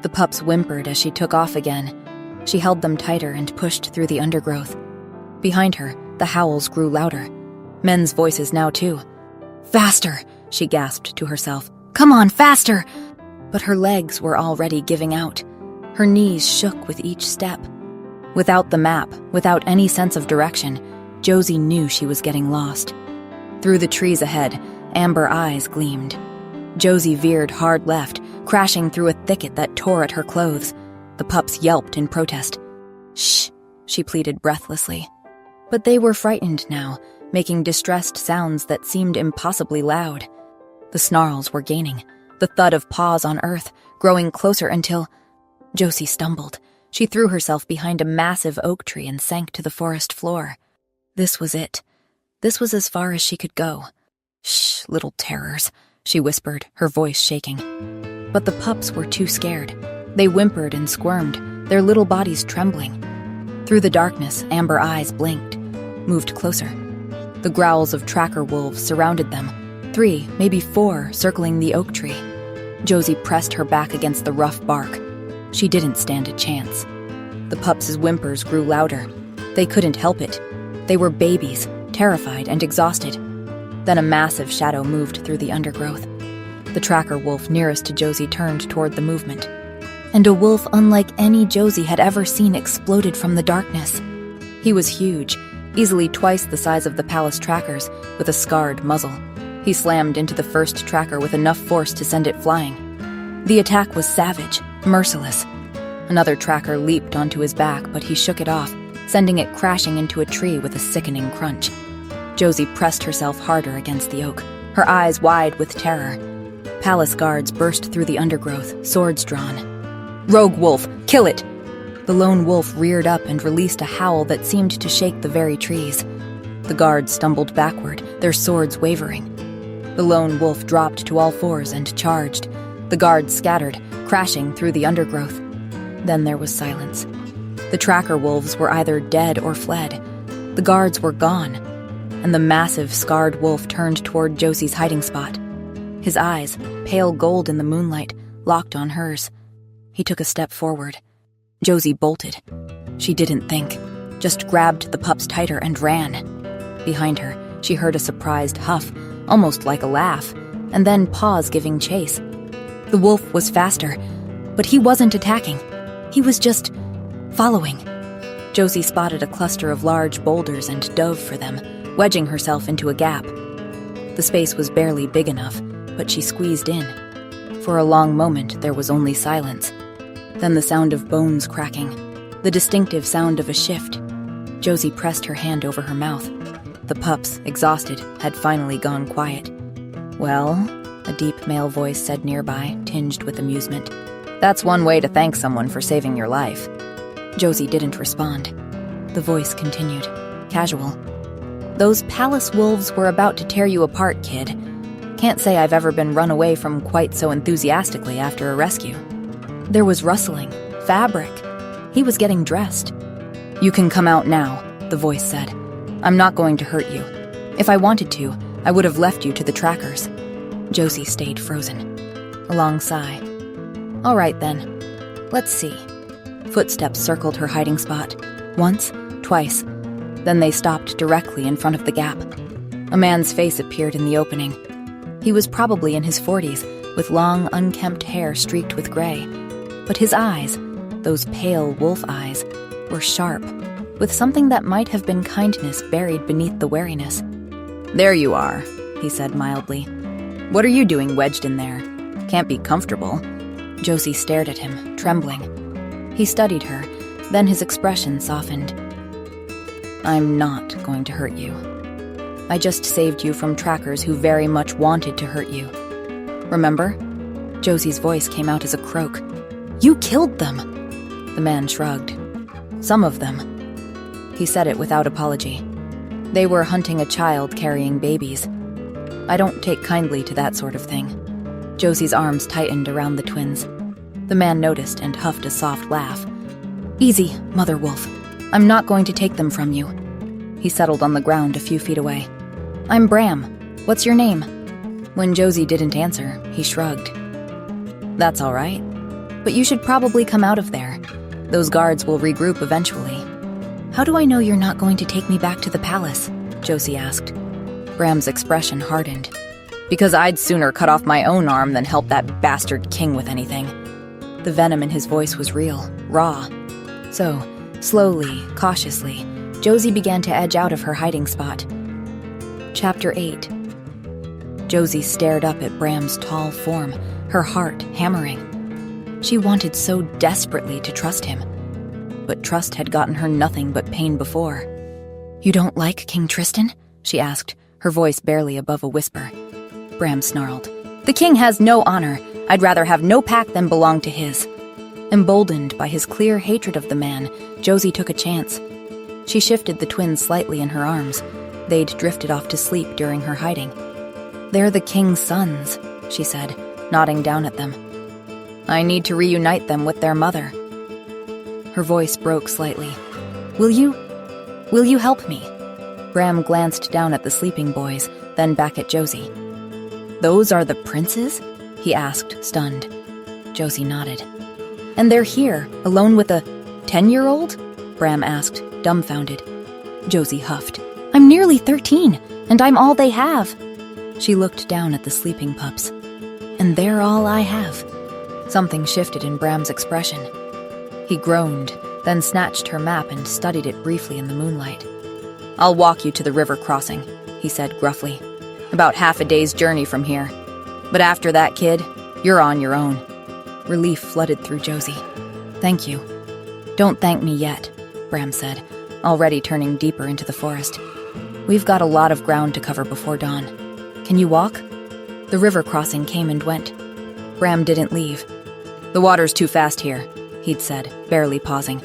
The pups whimpered as she took off again. She held them tighter and pushed through the undergrowth. Behind her, the howls grew louder. Men's voices now too. "Faster!" she gasped to herself. "Come on, faster!" But her legs were already giving out. Her knees shook with each step. Without the map, without any sense of direction, Josie knew she was getting lost. Through the trees ahead, amber eyes gleamed. Josie veered hard left, crashing through a thicket that tore at her clothes. The pups yelped in protest. "Shh," she pleaded breathlessly. But they were frightened now, making distressed sounds that seemed impossibly loud. The snarls were gaining, the thud of paws on earth, growing closer until... Josie stumbled. She threw herself behind a massive oak tree and sank to the forest floor. This was it. This was as far as she could go. "Shh, little terrors," she whispered, her voice shaking. But the pups were too scared. They whimpered and squirmed, their little bodies trembling. Through the darkness, amber eyes blinked, moved closer. The growls of tracker wolves surrounded them, 3, maybe 4, circling the oak tree. Josie pressed her back against the rough bark. She didn't stand a chance. The pups' whimpers grew louder. They couldn't help it. They were babies, terrified and exhausted. Then a massive shadow moved through the undergrowth. The tracker wolf nearest to Josie turned toward the movement. And a wolf unlike any Josie had ever seen exploded from the darkness. He was huge, easily twice the size of the palace trackers, with a scarred muzzle. He slammed into the first tracker with enough force to send it flying. The attack was savage, merciless. Another tracker leaped onto his back, but he shook it off, sending it crashing into a tree with a sickening crunch. Josie pressed herself harder against the oak, her eyes wide with terror. Palace guards burst through the undergrowth, swords drawn. "Rogue wolf, kill it!" The lone wolf reared up and released a howl that seemed to shake the very trees. The guards stumbled backward, their swords wavering. The lone wolf dropped to all fours and charged. The guards scattered, crashing through the undergrowth. Then there was silence. The tracker wolves were either dead or fled. The guards were gone, and the massive, scarred wolf turned toward Josie's hiding spot. His eyes, pale gold in the moonlight, locked on hers. He took a step forward. Josie bolted. She didn't think, just grabbed the pups tighter and ran. Behind her, she heard a surprised huff, almost like a laugh, and then paws giving chase. The wolf was faster, but he wasn't attacking. He was just following. Josie spotted a cluster of large boulders and dove for them, wedging herself into a gap. The space was barely big enough, but she squeezed in. For a long moment, there was only silence. Then the sound of bones cracking, the distinctive sound of a shift. Josie pressed her hand over her mouth. The pups, exhausted, had finally gone quiet. "Well," a deep male voice said nearby, tinged with amusement. "That's one way to thank someone for saving your life." Josie didn't respond. The voice continued, casual. "Those palace wolves were about to tear you apart, kid. Can't say I've ever been run away from quite so enthusiastically after a rescue." There was rustling, fabric. He was getting dressed. "You can come out now," the voice said. "I'm not going to hurt you. If I wanted to, I would have left you to the trackers." Josie stayed frozen. A long sigh. "All right then. Let's see." Footsteps circled her hiding spot. Once, twice. Then they stopped directly in front of the gap. A man's face appeared in the opening. He was probably in his 40s, with long, unkempt hair streaked with gray. But his eyes, those pale wolf eyes, were sharp, with something that might have been kindness buried beneath the wariness. "There you are," he said mildly. "What are you doing wedged in there? Can't be comfortable." Josie stared at him, trembling. He studied her, then his expression softened. "I'm not going to hurt you. I just saved you from trackers who very much wanted to hurt you. Remember?" Josie's voice came out as a croak. "You killed them!" The man shrugged. "Some of them." He said it without apology. "They were hunting a child carrying babies. I don't take kindly to that sort of thing." Josie's arms tightened around the twins. The man noticed and huffed a soft laugh. "Easy, Mother Wolf. I'm not going to take them from you." He settled on the ground a few feet away. "I'm Bram. What's your name?" When Josie didn't answer, he shrugged. "That's all right. But you should probably come out of there. Those guards will regroup eventually." "How do I know you're not going to take me back to the palace?" Josie asked. Bram's expression hardened. "Because I'd sooner cut off my own arm than help that bastard king with anything." The venom in his voice was real, raw. So, slowly, cautiously, Josie began to edge out of her hiding spot. Chapter 8. Josie stared up at Bram's tall form, her heart hammering. She wanted so desperately to trust him. But trust had gotten her nothing but pain before. "You don't like King Tristan?" she asked, her voice barely above a whisper. Bram snarled. "The king has no honor. I'd rather have no pack than belong to his." Emboldened by his clear hatred of the man, Josie took a chance. She shifted the twins slightly in her arms. They'd drifted off to sleep during her hiding. "They're the king's sons," she said, nodding down at them. "I need to reunite them with their mother." Her voice broke slightly. Will you help me?" Bram glanced down at the sleeping boys, then back at Josie. "Those are the princes?" he asked, stunned. Josie nodded. "And they're here, alone with a 10-year-old? Bram asked, dumbfounded. Josie huffed. "I'm nearly 13, and I'm all they have." She looked down at the sleeping pups. "And they're all I have." Something shifted in Bram's expression. He groaned, then snatched her map and studied it briefly in the moonlight. "I'll walk you to the river crossing," he said gruffly. "About half a day's journey from here. But after that, kid, you're on your own." Relief flooded through Josie. "Thank you." "Don't thank me yet," Bram said, already turning deeper into the forest. "We've got a lot of ground to cover before dawn. Can you walk?" The river crossing came and went. Bram didn't leave. "The water's too fast here," he'd said, barely pausing.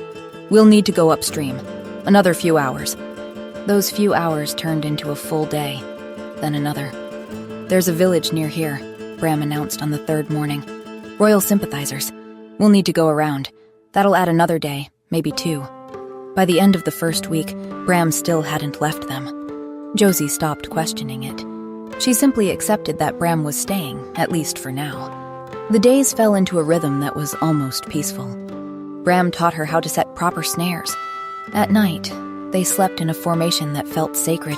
"We'll need to go upstream. Another few hours." Those few hours turned into a full day, then another. "There's a village near here," Bram announced on the third morning. "Royal sympathizers. We'll need to go around. That'll add another day, maybe 2. By the end of the first week, Bram still hadn't left them. Josie stopped questioning it. She simply accepted that Bram was staying, at least for now. The days fell into a rhythm that was almost peaceful. Bram taught her how to set proper snares. At night, they slept in a formation that felt sacred.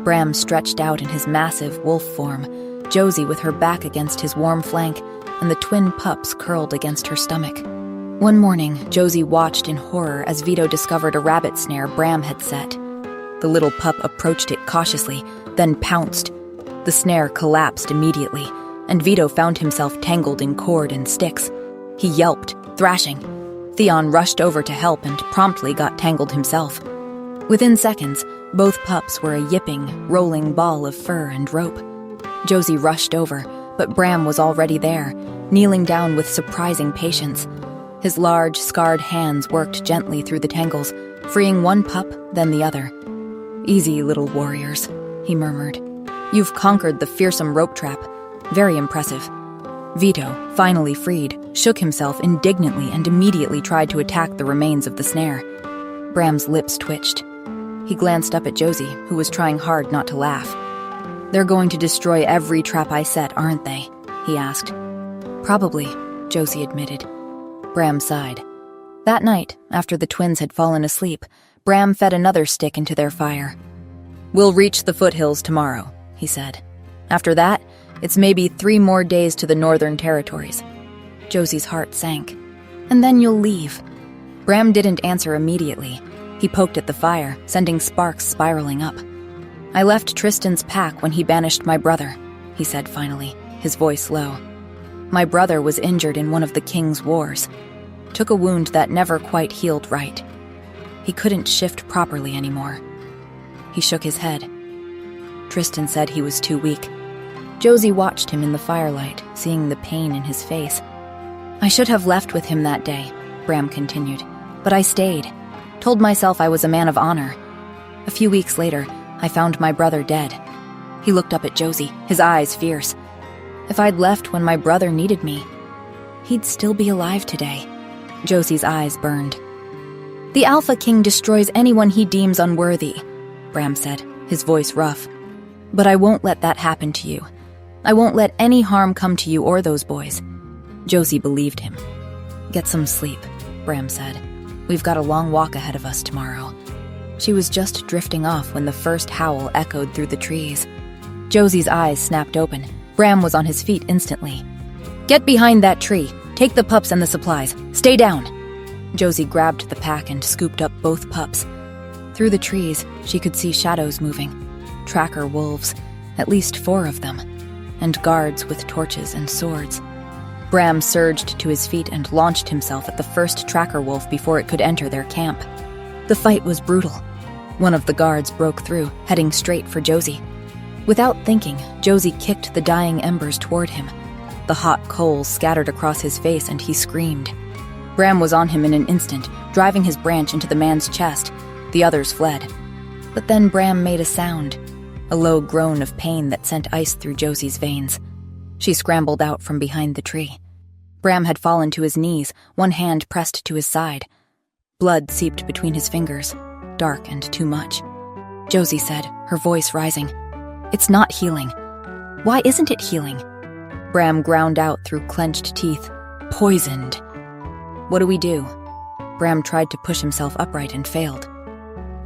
Bram stretched out in his massive wolf form, Josie with her back against his warm flank, and the twin pups curled against her stomach. One morning, Josie watched in horror as Vito discovered a rabbit snare Bram had set. The little pup approached it cautiously, then pounced. The snare collapsed immediately, and Vito found himself tangled in cord and sticks. He yelped, thrashing. Theon rushed over to help and promptly got tangled himself. Within seconds, Both pups were a yipping, rolling ball of fur and rope. Josie rushed over, but Bram was already there, kneeling down with surprising patience. His large, scarred hands worked gently through the tangles, freeing one pup, then the other. "Easy, little warriors," he murmured. "You've conquered the fearsome rope trap. Very impressive." Vito, finally freed, shook himself indignantly and immediately tried to attack the remains of the snare. Bram's lips twitched. He glanced up at Josie, who was trying hard not to laugh. "They're going to destroy every trap I set, aren't they?" he asked. "Probably," Josie admitted. Bram sighed. That night, after the twins had fallen asleep, Bram fed another stick into their fire. "We'll reach the foothills tomorrow," he said. "After that, it's maybe 3 more days to the Northern Territories." Josie's heart sank. "And then you'll leave." Bram didn't answer immediately. He poked at the fire, sending sparks spiraling up. "I left Tristan's pack when he banished my brother," he said finally, his voice low. "My brother was injured in one of the king's wars. Took a wound that never quite healed right. He couldn't shift properly anymore." He shook his head. Tristan said he was too weak. Josie watched him in the firelight, seeing the pain in his face. "I should have left with him that day," Bram continued, "but I stayed. Told myself I was a man of honor. A few weeks later, I found my brother dead." He looked up at Josie, his eyes fierce. "If I'd left when my brother needed me, he'd still be alive today." Josie's eyes burned. "The Alpha King destroys anyone he deems unworthy," Bram said, his voice rough. "But I won't let that happen to you. I won't let any harm come to you or those boys." Josie believed him. "Get some sleep," Bram said. "We've got a long walk ahead of us tomorrow." She was just drifting off when the first howl echoed through the trees. Josie's eyes snapped open. Bram was on his feet instantly. "Get behind that tree. Take the pups and the supplies. Stay down." Josie grabbed the pack and scooped up both pups. Through the trees, she could see shadows moving. Tracker wolves, at least 4 of them, and guards with torches and swords. Bram surged to his feet and launched himself at the first tracker wolf before it could enter their camp. The fight was brutal. One of the guards broke through, heading straight for Josie. Without thinking, Josie kicked the dying embers toward him. The hot coals scattered across his face and he screamed. Bram was on him in an instant, driving his branch into the man's chest. The others fled. But then Bram made a sound, a low groan of pain that sent ice through Josie's veins. She scrambled out from behind the tree. Bram had fallen to his knees, one hand pressed to his side. Blood seeped between his fingers, dark and too much. Josie said, her voice rising, "It's not healing." "Why isn't it healing?" Bram ground out through clenched teeth. "Poisoned." "What do we do?" Bram tried to push himself upright and failed.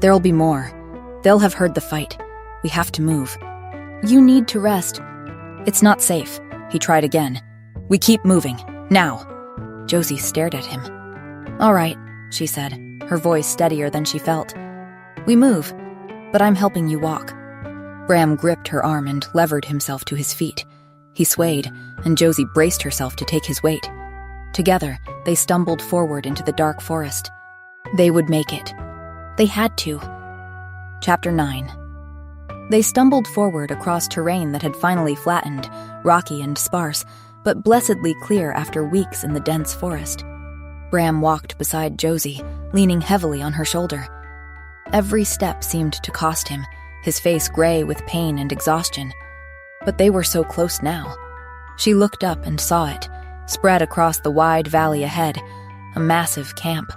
"There'll be more. They'll have heard the fight. We have to move." "You need to rest." "It's not safe." He tried again. "We keep moving. Now." Josie stared at him. "All right," she said, her voice steadier than she felt. "We move, but I'm helping you walk." Bram gripped her arm and levered himself to his feet. He swayed, and Josie braced herself to take his weight. Together, they stumbled forward into the dark forest. They would make it. They had to. Chapter 9. They stumbled forward across terrain that had finally flattened, rocky and sparse, but blessedly clear after weeks in the dense forest. Bram walked beside Josie, leaning heavily on her shoulder. Every step seemed to cost him, his face gray with pain and exhaustion. But they were so close now. She looked up and saw it, spread across the wide valley ahead, a massive camp.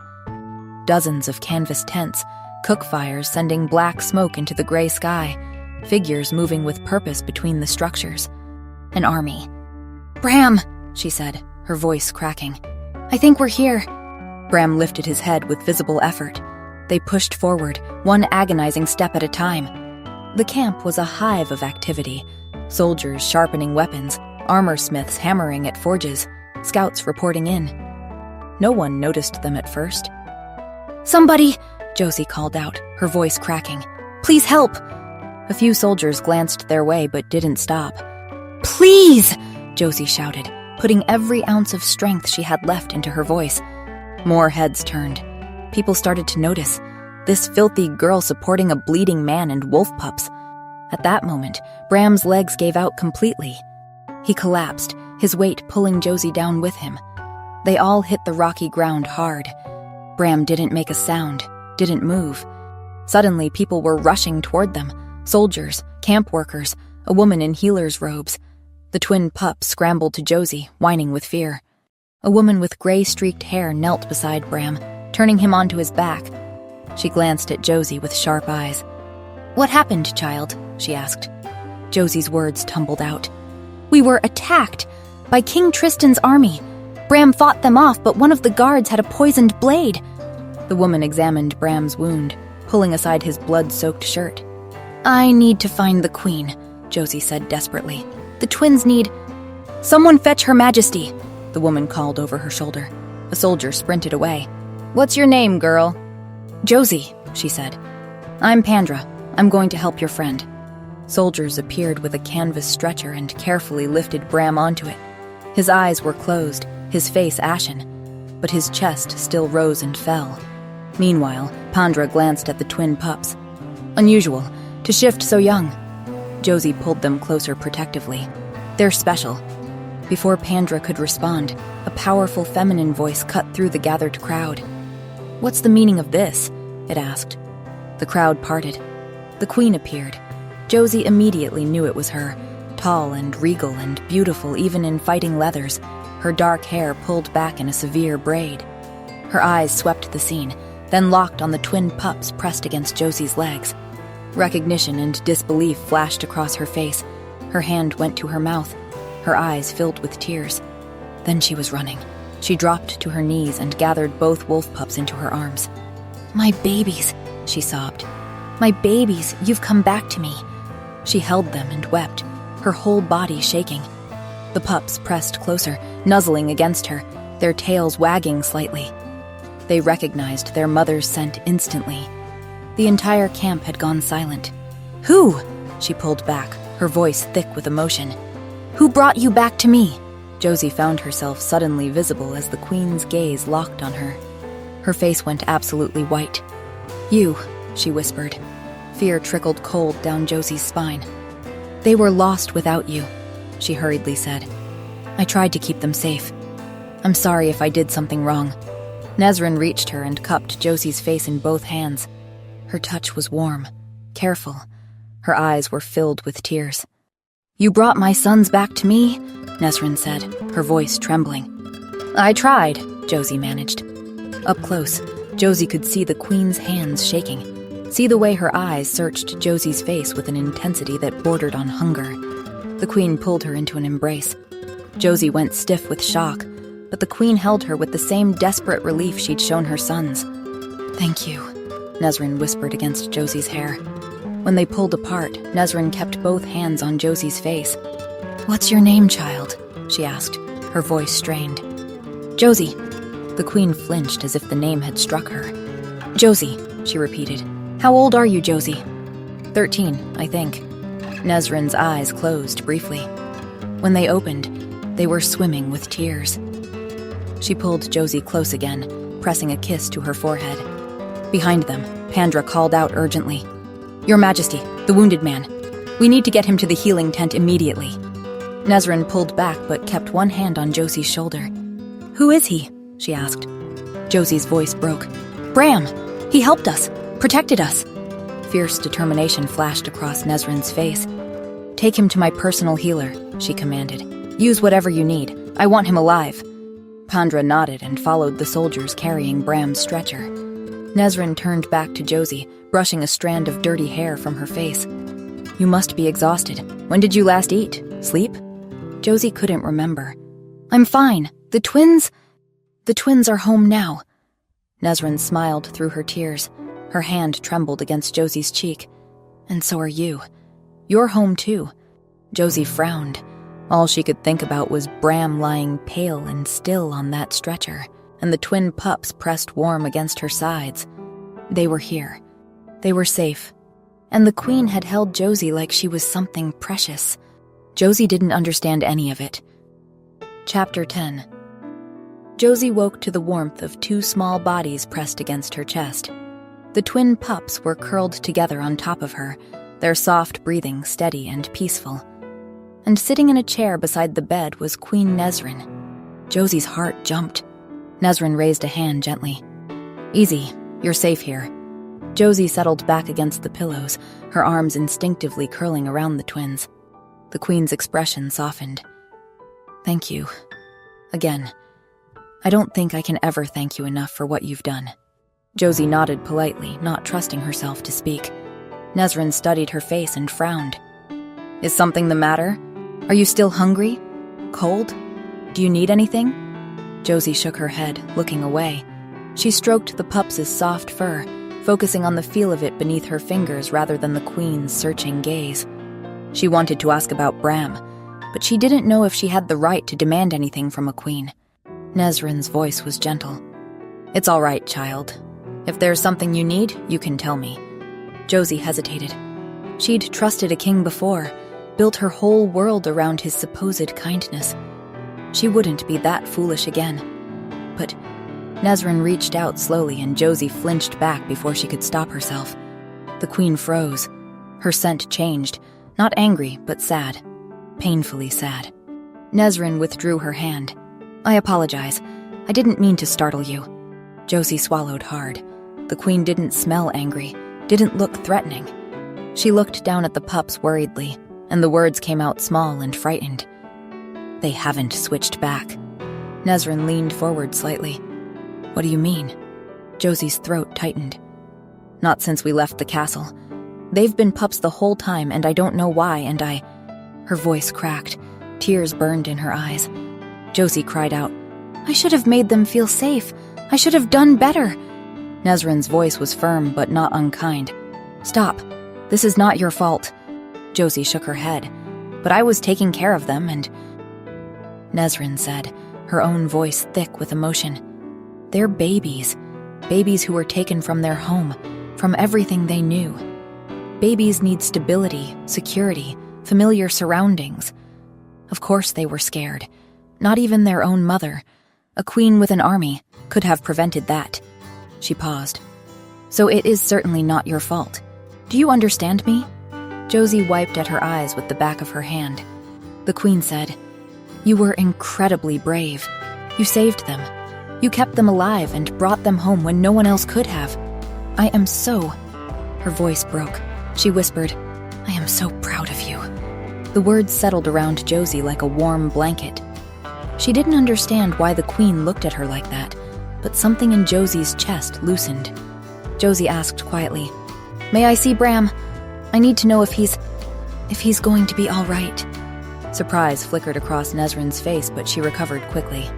Dozens of canvas tents, cook fires sending black smoke into the gray sky, figures moving with purpose between the structures. An army. "Bram," she said, her voice cracking. "I think we're here." Bram lifted his head with visible effort. They pushed forward, one agonizing step at a time. The camp was a hive of activity. Soldiers sharpening weapons, armorsmiths hammering at forges, scouts reporting in. No one noticed them at first. "Somebody!" Josie called out, her voice cracking. "Please help!" A few soldiers glanced their way but didn't stop. "Please!" Josie shouted, putting every ounce of strength she had left into her voice. More heads turned. People started to notice. This filthy girl supporting a bleeding man and wolf pups. At that moment, Bram's legs gave out completely. He collapsed, his weight pulling Josie down with him. They all hit the rocky ground hard. Bram didn't make a sound, didn't move. Suddenly, people were rushing toward them. Soldiers, camp workers, a woman in healer's robes. The twin pups scrambled to Josie, whining with fear. A woman with gray-streaked hair knelt beside Bram, turning him onto his back. She glanced at Josie with sharp eyes. "What happened, child?" she asked. Josie's words tumbled out. "We were attacked by King Tristan's army. Bram fought them off, but one of the guards had a poisoned blade." The woman examined Bram's wound, pulling aside his blood-soaked shirt. "I need to find the queen," Josie said desperately. "The twins need—" "Someone fetch Her Majesty," the woman called over her shoulder. A soldier sprinted away. "What's your name, girl?" "Josie," she said. "I'm Pandra. I'm going to help your friend." Soldiers appeared with a canvas stretcher and carefully lifted Bram onto it. His eyes were closed, his face ashen, but his chest still rose and fell. Meanwhile, Pandra glanced at the twin pups. "Unusual, to shift so young." Josie pulled them closer protectively. "They're special." Before Pandra could respond, a powerful feminine voice cut through the gathered crowd. "What's the meaning of this?" it asked. The crowd parted. The queen appeared. Josie immediately knew it was her, tall and regal and beautiful even in fighting leathers, her dark hair pulled back in a severe braid. Her eyes swept the scene, then locked on the twin pups pressed against Josie's legs. Recognition and disbelief flashed across her face. Her hand went to her mouth, her eyes filled with tears. Then she was running. She dropped to her knees and gathered both wolf pups into her arms. "My babies," she sobbed. "My babies, you've come back to me." She held them and wept, her whole body shaking. The pups pressed closer, nuzzling against her, their tails wagging slightly. They recognized their mother's scent instantly. The entire camp had gone silent. "Who?" She pulled back, her voice thick with emotion. "Who brought you back to me?" Josie found herself suddenly visible as the queen's gaze locked on her. Her face went absolutely white. "You," she whispered. Fear trickled cold down Josie's spine. "They were lost without you," she hurriedly said. "I tried to keep them safe. I'm sorry if I did something wrong." Nezrin reached her and cupped Josie's face in both hands. Her touch was warm, careful. Her eyes were filled with tears. "You brought my sons back to me," Nezrin said, her voice trembling. "I tried," Josie managed. Up close, Josie could see the queen's hands shaking, see the way her eyes searched Josie's face with an intensity that bordered on hunger. The queen pulled her into an embrace. Josie went stiff with shock, but the queen held her with the same desperate relief she'd shown her sons. "Thank you," Nezrin whispered against Josie's hair. When they pulled apart, Nezrin kept both hands on Josie's face. "What's your name, child?" she asked, her voice strained. "Josie." The queen flinched as if the name had struck her. "Josie," she repeated. "How old are you, Josie?" 13, I think." Nezrin's eyes closed briefly. When they opened, they were swimming with tears. She pulled Josie close again, pressing a kiss to her forehead. Behind them, Pandra called out urgently. "Your Majesty, the wounded man. We need to get him to the healing tent immediately." Nezrin pulled back but kept one hand on Josie's shoulder. "Who is he?" she asked. Josie's voice broke. "Bram! He helped us, protected us." Fierce determination flashed across Nezrin's face. "Take him to my personal healer," she commanded. "Use whatever you need. I want him alive." Pandra nodded and followed the soldiers carrying Bram's stretcher. Nezrin turned back to Josie, brushing a strand of dirty hair from her face. "You must be exhausted. When did you last eat? Sleep?" Josie couldn't remember. "I'm fine. The twins are home now." Nezrin smiled through her tears. Her hand trembled against Josie's cheek. "And so are you. You're home too." Josie frowned. All she could think about was Bram lying pale and still on that stretcher, and the twin pups pressed warm against her sides. They were here. They were safe. And the queen had held Josie like she was something precious. Josie didn't understand any of it. Chapter 10. Josie woke to the warmth of two small bodies pressed against her chest. The twin pups were curled together on top of her, their soft breathing steady and peaceful. And sitting in a chair beside the bed was Queen Nesrin. Josie's heart jumped. Nesrin raised a hand gently. "Easy, you're safe here." Josie settled back against the pillows, her arms instinctively curling around the twins. The Queen's expression softened. "Thank you. Again. I don't think I can ever thank you enough for what you've done." Josie nodded politely, not trusting herself to speak. Nesrin studied her face and frowned. "Is something the matter? Are you still hungry? Cold? Do you need anything?" Josie shook her head, looking away. She stroked the pups' soft fur, focusing on the feel of it beneath her fingers rather than the Queen's searching gaze. She wanted to ask about Bram, but she didn't know if she had the right to demand anything from a queen. Nesrin's voice was gentle. "It's all right, child. If there's something you need, you can tell me." Josie hesitated. She'd trusted a king before, built her whole world around his supposed kindness. She wouldn't be that foolish again. But Nesrin reached out slowly and Josie flinched back before she could stop herself. The Queen froze. Her scent changed, not angry, but sad. Painfully sad. Nesrin withdrew her hand. "I apologize. I didn't mean to startle you." Josie swallowed hard. The Queen didn't smell angry, didn't look threatening. She looked down at the pups worriedly, and the words came out small and frightened. "They haven't switched back." Nesrin leaned forward slightly. "What do you mean?" Josie's throat tightened. "Not since we left the castle. They've been pups the whole time, and I don't know why, and I—" Her voice cracked. Tears burned in her eyes. Josie cried out, "I should have made them feel safe. I should have done better." Nesrin's voice was firm but not unkind. "Stop. This is not your fault." Josie shook her head. "But I was taking care of them, and—" Nesrin said, her own voice thick with emotion. "They're babies. Babies who were taken from their home, from everything they knew. Babies need stability, security, familiar surroundings. Of course they were scared. Not even their own mother, a queen with an army, could have prevented that." She paused. "So it is certainly not your fault. Do you understand me?" Josie wiped at her eyes with the back of her hand. The Queen said, "You were incredibly brave. You saved them. You kept them alive and brought them home when no one else could have. I am so—" Her voice broke. She whispered, "I am so proud of you." The words settled around Josie like a warm blanket. She didn't understand why the Queen looked at her like that, but something in Josie's chest loosened. Josie asked quietly, "May I see Bram? I need to know if he's going to be all right." Surprise flickered across Nesrin's face, but she recovered quickly.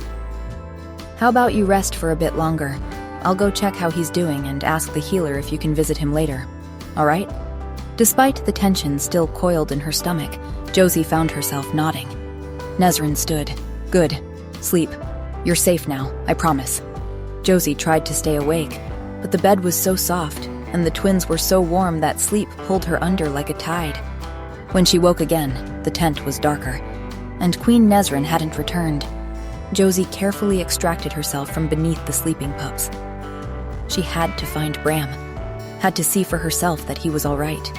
"How about you rest for a bit longer? I'll go check how he's doing and ask the healer if you can visit him later. All right?" Despite the tension still coiled in her stomach, Josie found herself nodding. Nesrin stood. "Good. Sleep. You're safe now, I promise." Josie tried to stay awake, but the bed was so soft, and the twins were so warm that sleep pulled her under like a tide. When she woke again, the tent was darker, and Queen Nesrin hadn't returned. Josie carefully extracted herself from beneath the sleeping pups. She had to find Bram, had to see for herself that he was all right.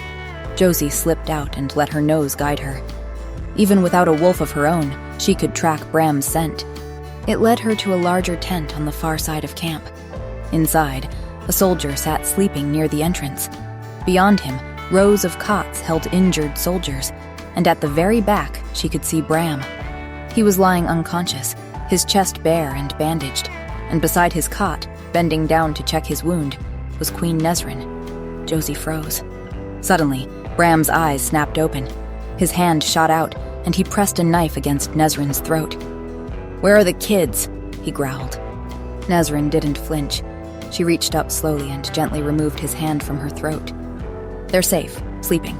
Josie slipped out and let her nose guide her. Even without a wolf of her own, she could track Bram's scent. It led her to a larger tent on the far side of camp. Inside, a soldier sat sleeping near the entrance. Beyond him, rows of cots held injured soldiers, and at the very back, she could see Bram. He was lying unconscious, his chest bare and bandaged, and beside his cot, bending down to check his wound, was Queen Nesrin. Josie froze. Suddenly, Bram's eyes snapped open. His hand shot out, and he pressed a knife against Nesrin's throat. "Where are the kids?" he growled. Nesrin didn't flinch. She reached up slowly and gently removed his hand from her throat. "They're safe, sleeping,"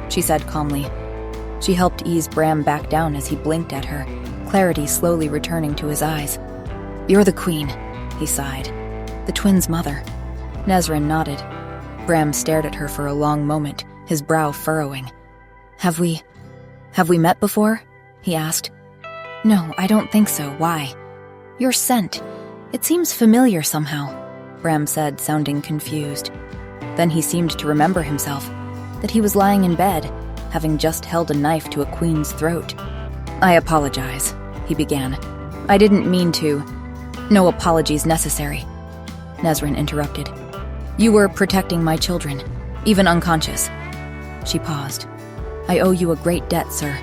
she said calmly. She helped ease Bram back down as he blinked at her, clarity slowly returning to his eyes. "You're the Queen," he sighed. "The twins' mother." Nesrin nodded. Bram stared at her for a long moment, his brow furrowing. Have we met before?" he asked. "No, I don't think so. Why?" "Your scent. It seems familiar somehow," Bram said, sounding confused. Then he seemed to remember himself, that he was lying in bed, having just held a knife to a queen's throat. "I apologize," he began. "I didn't mean to." "No apologies necessary," Nesrin interrupted. "You were protecting my children, even unconscious." She paused. "I owe you a great debt, sir,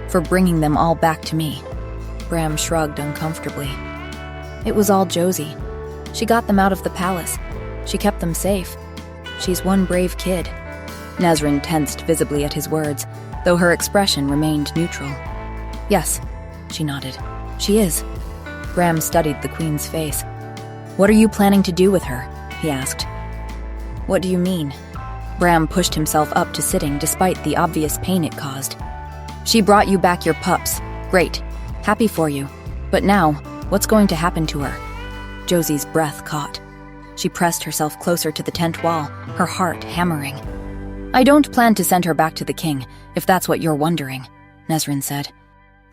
for bringing them all back to me." Bram shrugged uncomfortably. "It was all Josie. She got them out of the palace. She kept them safe. She's one brave kid." Nesrin tensed visibly at his words, though her expression remained neutral. "Yes," she nodded. "She is." Bram studied the queen's face. "What are you planning to do with her?" he asked. "What do you mean?" Bram pushed himself up to sitting despite the obvious pain it caused. "She brought you back your pups. Great. Happy for you. But now, what's going to happen to her?" Josie's breath caught. She pressed herself closer to the tent wall, her heart hammering. "I don't plan to send her back to the king, if that's what you're wondering," Nesrin said.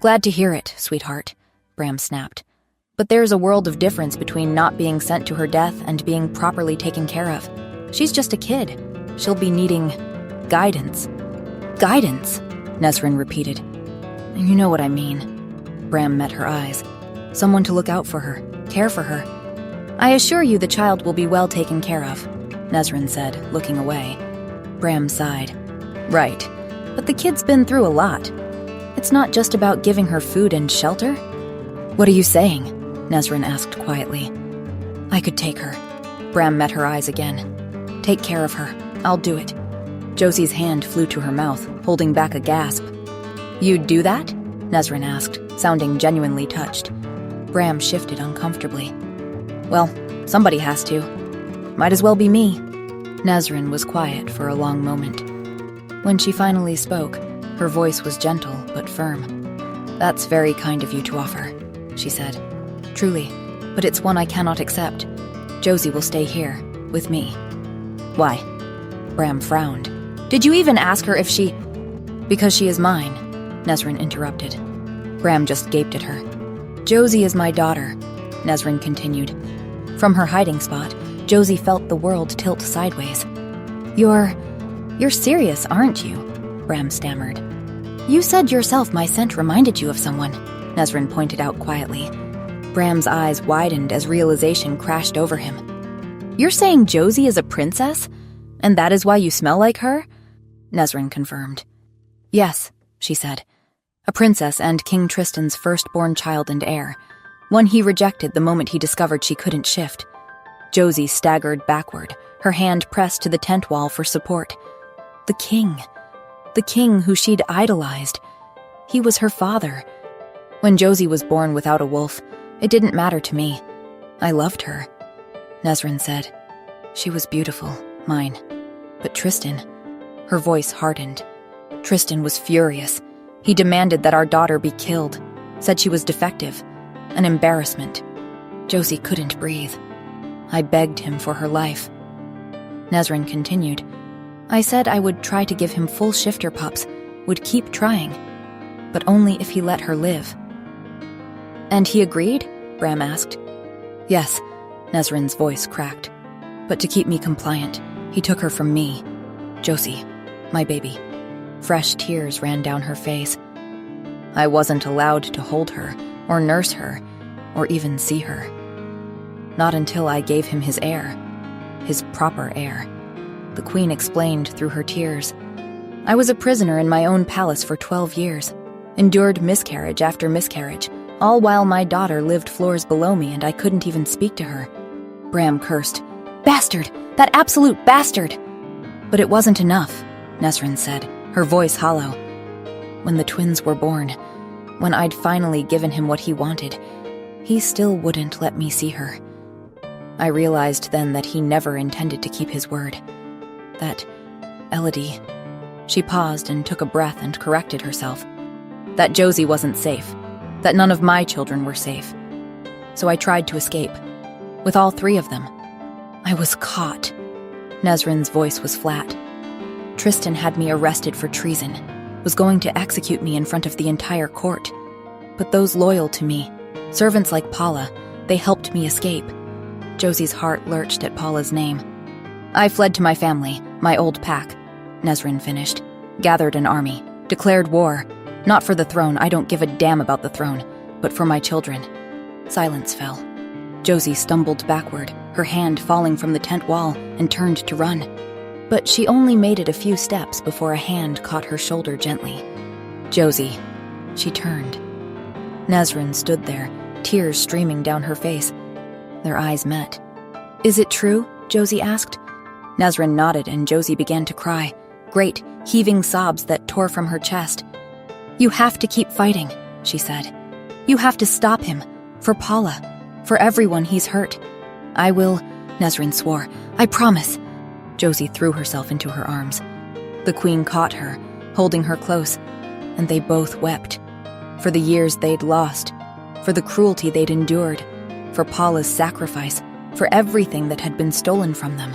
"Glad to hear it, sweetheart," Bram snapped. "But there's a world of difference between not being sent to her death and being properly taken care of. She's just a kid. She'll be needing guidance." "Guidance?" Nesrin repeated. "You know what I mean." Bram met her eyes. "Someone to look out for her, care for her." "I assure you the child will be well taken care of," Nesrin said, looking away. Bram sighed. "Right, but the kid's been through a lot. It's not just about giving her food and shelter." "What are you saying?" Nesrin asked quietly. "I could take her." Bram met her eyes again. "Take care of her. I'll do it." Josie's hand flew to her mouth, holding back a gasp. "You'd do that?" Nesrin asked, sounding genuinely touched. Bram shifted uncomfortably. "Well, somebody has to. Might as well be me." Nesrin was quiet for a long moment. When she finally spoke, her voice was gentle but firm. "That's very kind of you to offer," she said. "Truly, but it's one I cannot accept. Josie will stay here, with me." "Why?" Bram frowned. "Did you even ask her if she—" "Because she is mine," Nesrin interrupted. Bram just gaped at her. "Josie is my daughter," Nesrin continued. From her hiding spot, Josie felt the world tilt sideways. You're serious, aren't you?" Bram stammered. "You said yourself my scent reminded you of someone," Nesrin pointed out quietly. Bram's eyes widened as realization crashed over him. "You're saying Josie is a princess? And that is why you smell like her?" Nesrin confirmed. "Yes," she said. "A princess and King Tristan's firstborn child and heir. One he rejected the moment he discovered she couldn't shift." Josie staggered backward, her hand pressed to the tent wall for support. The king who she'd idolized. He was her father. When Josie was born without a wolf, it didn't matter to me. I loved her. Nesrin said. "She was beautiful, mine. But Tristan," her voice hardened. "Tristan was furious. He demanded that our daughter be killed, said she was defective, an embarrassment. Josie couldn't breathe. I begged him for her life." Nesrin continued. "I said I would try to give him full shifter pups, would keep trying, but only if he let her live." "And he agreed?" Bram asked. "Yes," Nesrin's voice cracked. "But to keep me compliant, he took her from me. Josie, my baby." Fresh tears ran down her face. "I wasn't allowed to hold her, or nurse her, or even see her. Not until I gave him his heir, his proper heir," the queen explained through her tears. "I was a prisoner in my own palace for 12 years, endured miscarriage after miscarriage, all while my daughter lived floors below me and I couldn't even speak to her." Bram cursed. "Bastard! That absolute bastard!" "But it wasn't enough," Nesrin said, her voice hollow. "When the twins were born, when I'd finally given him what he wanted, he still wouldn't let me see her. I realized then that he never intended to keep his word. That Elodie..." She paused and took a breath and corrected herself. "That Josie wasn't safe. That none of my children were safe. So I tried to escape. With all 3 of them. I was caught." Nesrin's voice was flat. "Tristan had me arrested for treason, was going to execute me in front of the entire court. But those loyal to me, servants like Paula, they helped me escape." Josie's heart lurched at Paula's name. I fled to my family, my old pack, Nezrin finished. Gathered an army, declared war. Not for the throne, I don't give a damn about the throne, but for my children. Silence fell. Josie stumbled backward, her hand falling from the tent wall, and turned to run. But she only made it a few steps before a hand caught her shoulder gently. Josie. She turned. Nezrin stood there, tears streaming down her face. Their eyes met. Is it true? Josie asked. Nezrin nodded and Josie began to cry, great, heaving sobs that tore from her chest. You have to keep fighting, she said. You have to stop him. For Paula. For everyone he's hurt. I will, Nezrin swore. I promise. Josie threw herself into her arms. The queen caught her, holding her close, and they both wept. For the years they'd lost, for the cruelty they'd endured, for Paula's sacrifice, for everything that had been stolen from them.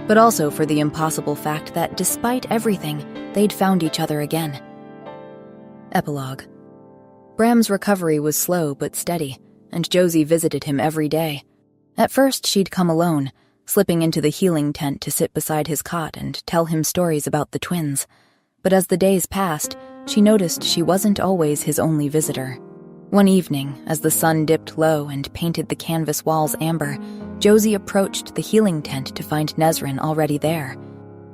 But also for the impossible fact that despite everything, they'd found each other again. Epilogue. Bram's recovery was slow but steady, and Josie visited him every day. At first she'd come alone, slipping into the healing tent to sit beside his cot and tell him stories about the twins. But as the days passed, she noticed she wasn't always his only visitor. One evening, as the sun dipped low and painted the canvas walls amber, Josie approached the healing tent to find Nezrin already there.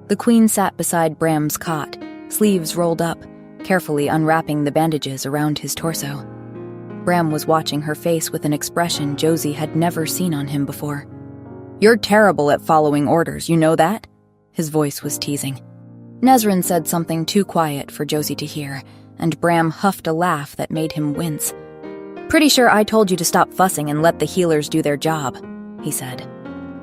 The queen sat beside Bram's cot, sleeves rolled up, carefully unwrapping the bandages around his torso. Bram was watching her face with an expression Josie had never seen on him before. You're terrible at following orders, you know that? His voice was teasing. Nezrin said something too quiet for Josie to hear, and Bram huffed a laugh that made him wince. Pretty sure I told you to stop fussing and let the healers do their job, he said.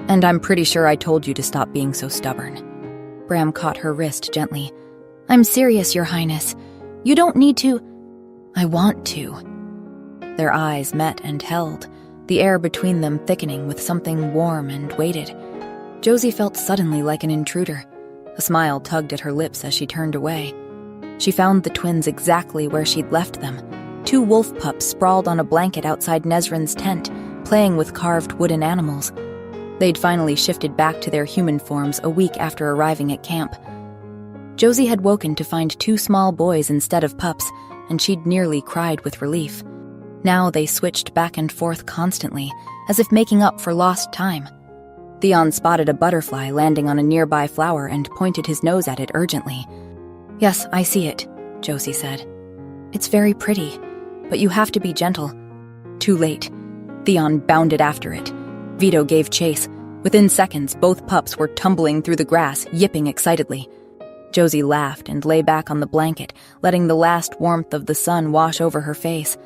And I'm pretty sure I told you to stop being so stubborn. Bram caught her wrist gently. I'm serious, Your Highness. You don't need to. I want to. Their eyes met and held, the air between them thickening with something warm and weighted. Josie felt suddenly like an intruder. A smile tugged at her lips as she turned away. She found the twins exactly where she'd left them, 2 wolf pups sprawled on a blanket outside Nezrin's tent, playing with carved wooden animals. They'd finally shifted back to their human forms a week after arriving at camp. Josie had woken to find 2 small boys instead of pups, and she'd nearly cried with relief. Now they switched back and forth constantly, as if making up for lost time. Theon spotted a butterfly landing on a nearby flower and pointed his nose at it urgently. Yes, I see it, Josie said. It's very pretty, but you have to be gentle. Too late. Theon bounded after it. Vito gave chase. Within seconds, both pups were tumbling through the grass, yipping excitedly. Josie laughed and lay back on the blanket, letting the last warmth of the sun wash over her face.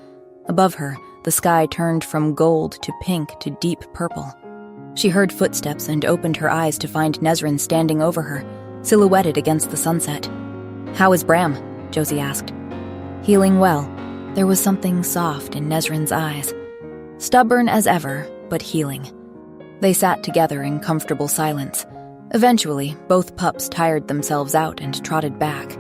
Above her, the sky turned from gold to pink to deep purple. She heard footsteps and opened her eyes to find Nezrin standing over her, silhouetted against the sunset. How is Bram? Josie asked. Healing well. There was something soft in Nezrin's eyes. Stubborn as ever, but healing. They sat together in comfortable silence. Eventually, both pups tired themselves out and trotted back.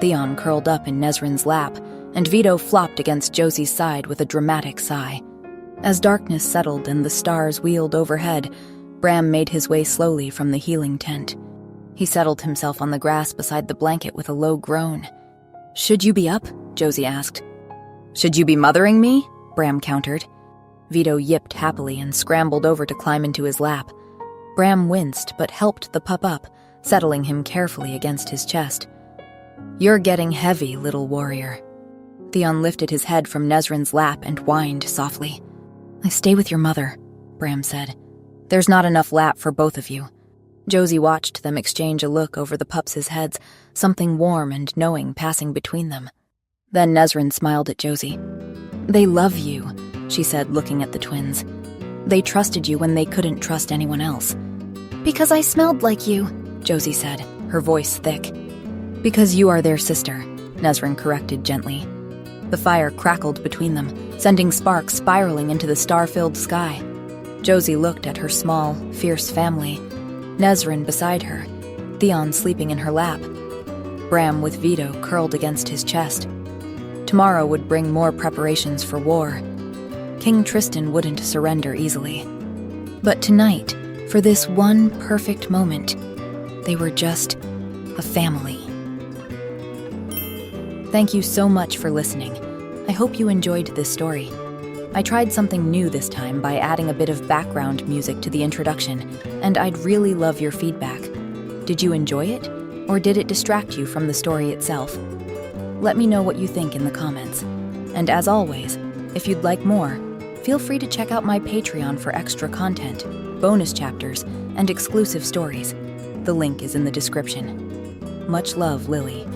Theon curled up in Nezrin's lap, and Vito flopped against Josie's side with a dramatic sigh. As darkness settled and the stars wheeled overhead, Bram made his way slowly from the healing tent. He settled himself on the grass beside the blanket with a low groan. Should you be up? Josie asked. Should you be mothering me? Bram countered. Vito yipped happily and scrambled over to climb into his lap. Bram winced but helped the pup up, settling him carefully against his chest. You're getting heavy, little warrior. Theon lifted his head from Nezrin's lap and whined softly. I stay with your mother, Bram said. There's not enough lap for both of you. Josie watched them exchange a look over the pups' heads, something warm and knowing passing between them. Then Nezrin smiled at Josie. They love you, she said, looking at the twins. They trusted you when they couldn't trust anyone else. Because I smelled like you, Josie said, her voice thick. Because you are their sister, Nezrin corrected gently. The fire crackled between them, sending sparks spiraling into the star-filled sky. Josie looked at her small, fierce family. Nezrin beside her, Theon sleeping in her lap. Bram with Vito curled against his chest. Tomorrow would bring more preparations for war. King Tristan wouldn't surrender easily. But tonight, For this one perfect moment, they were just a family. Thank you so much for listening. I hope you enjoyed this story. I tried something new this time by adding a bit of background music to the introduction, and I'd really love your feedback. Did you enjoy it, or did it distract you from the story itself? Let me know what you think in the comments. And as always, if you'd like more, feel free to check out my Patreon for extra content, bonus chapters, and exclusive stories. The link is in the description. Much love, Lily.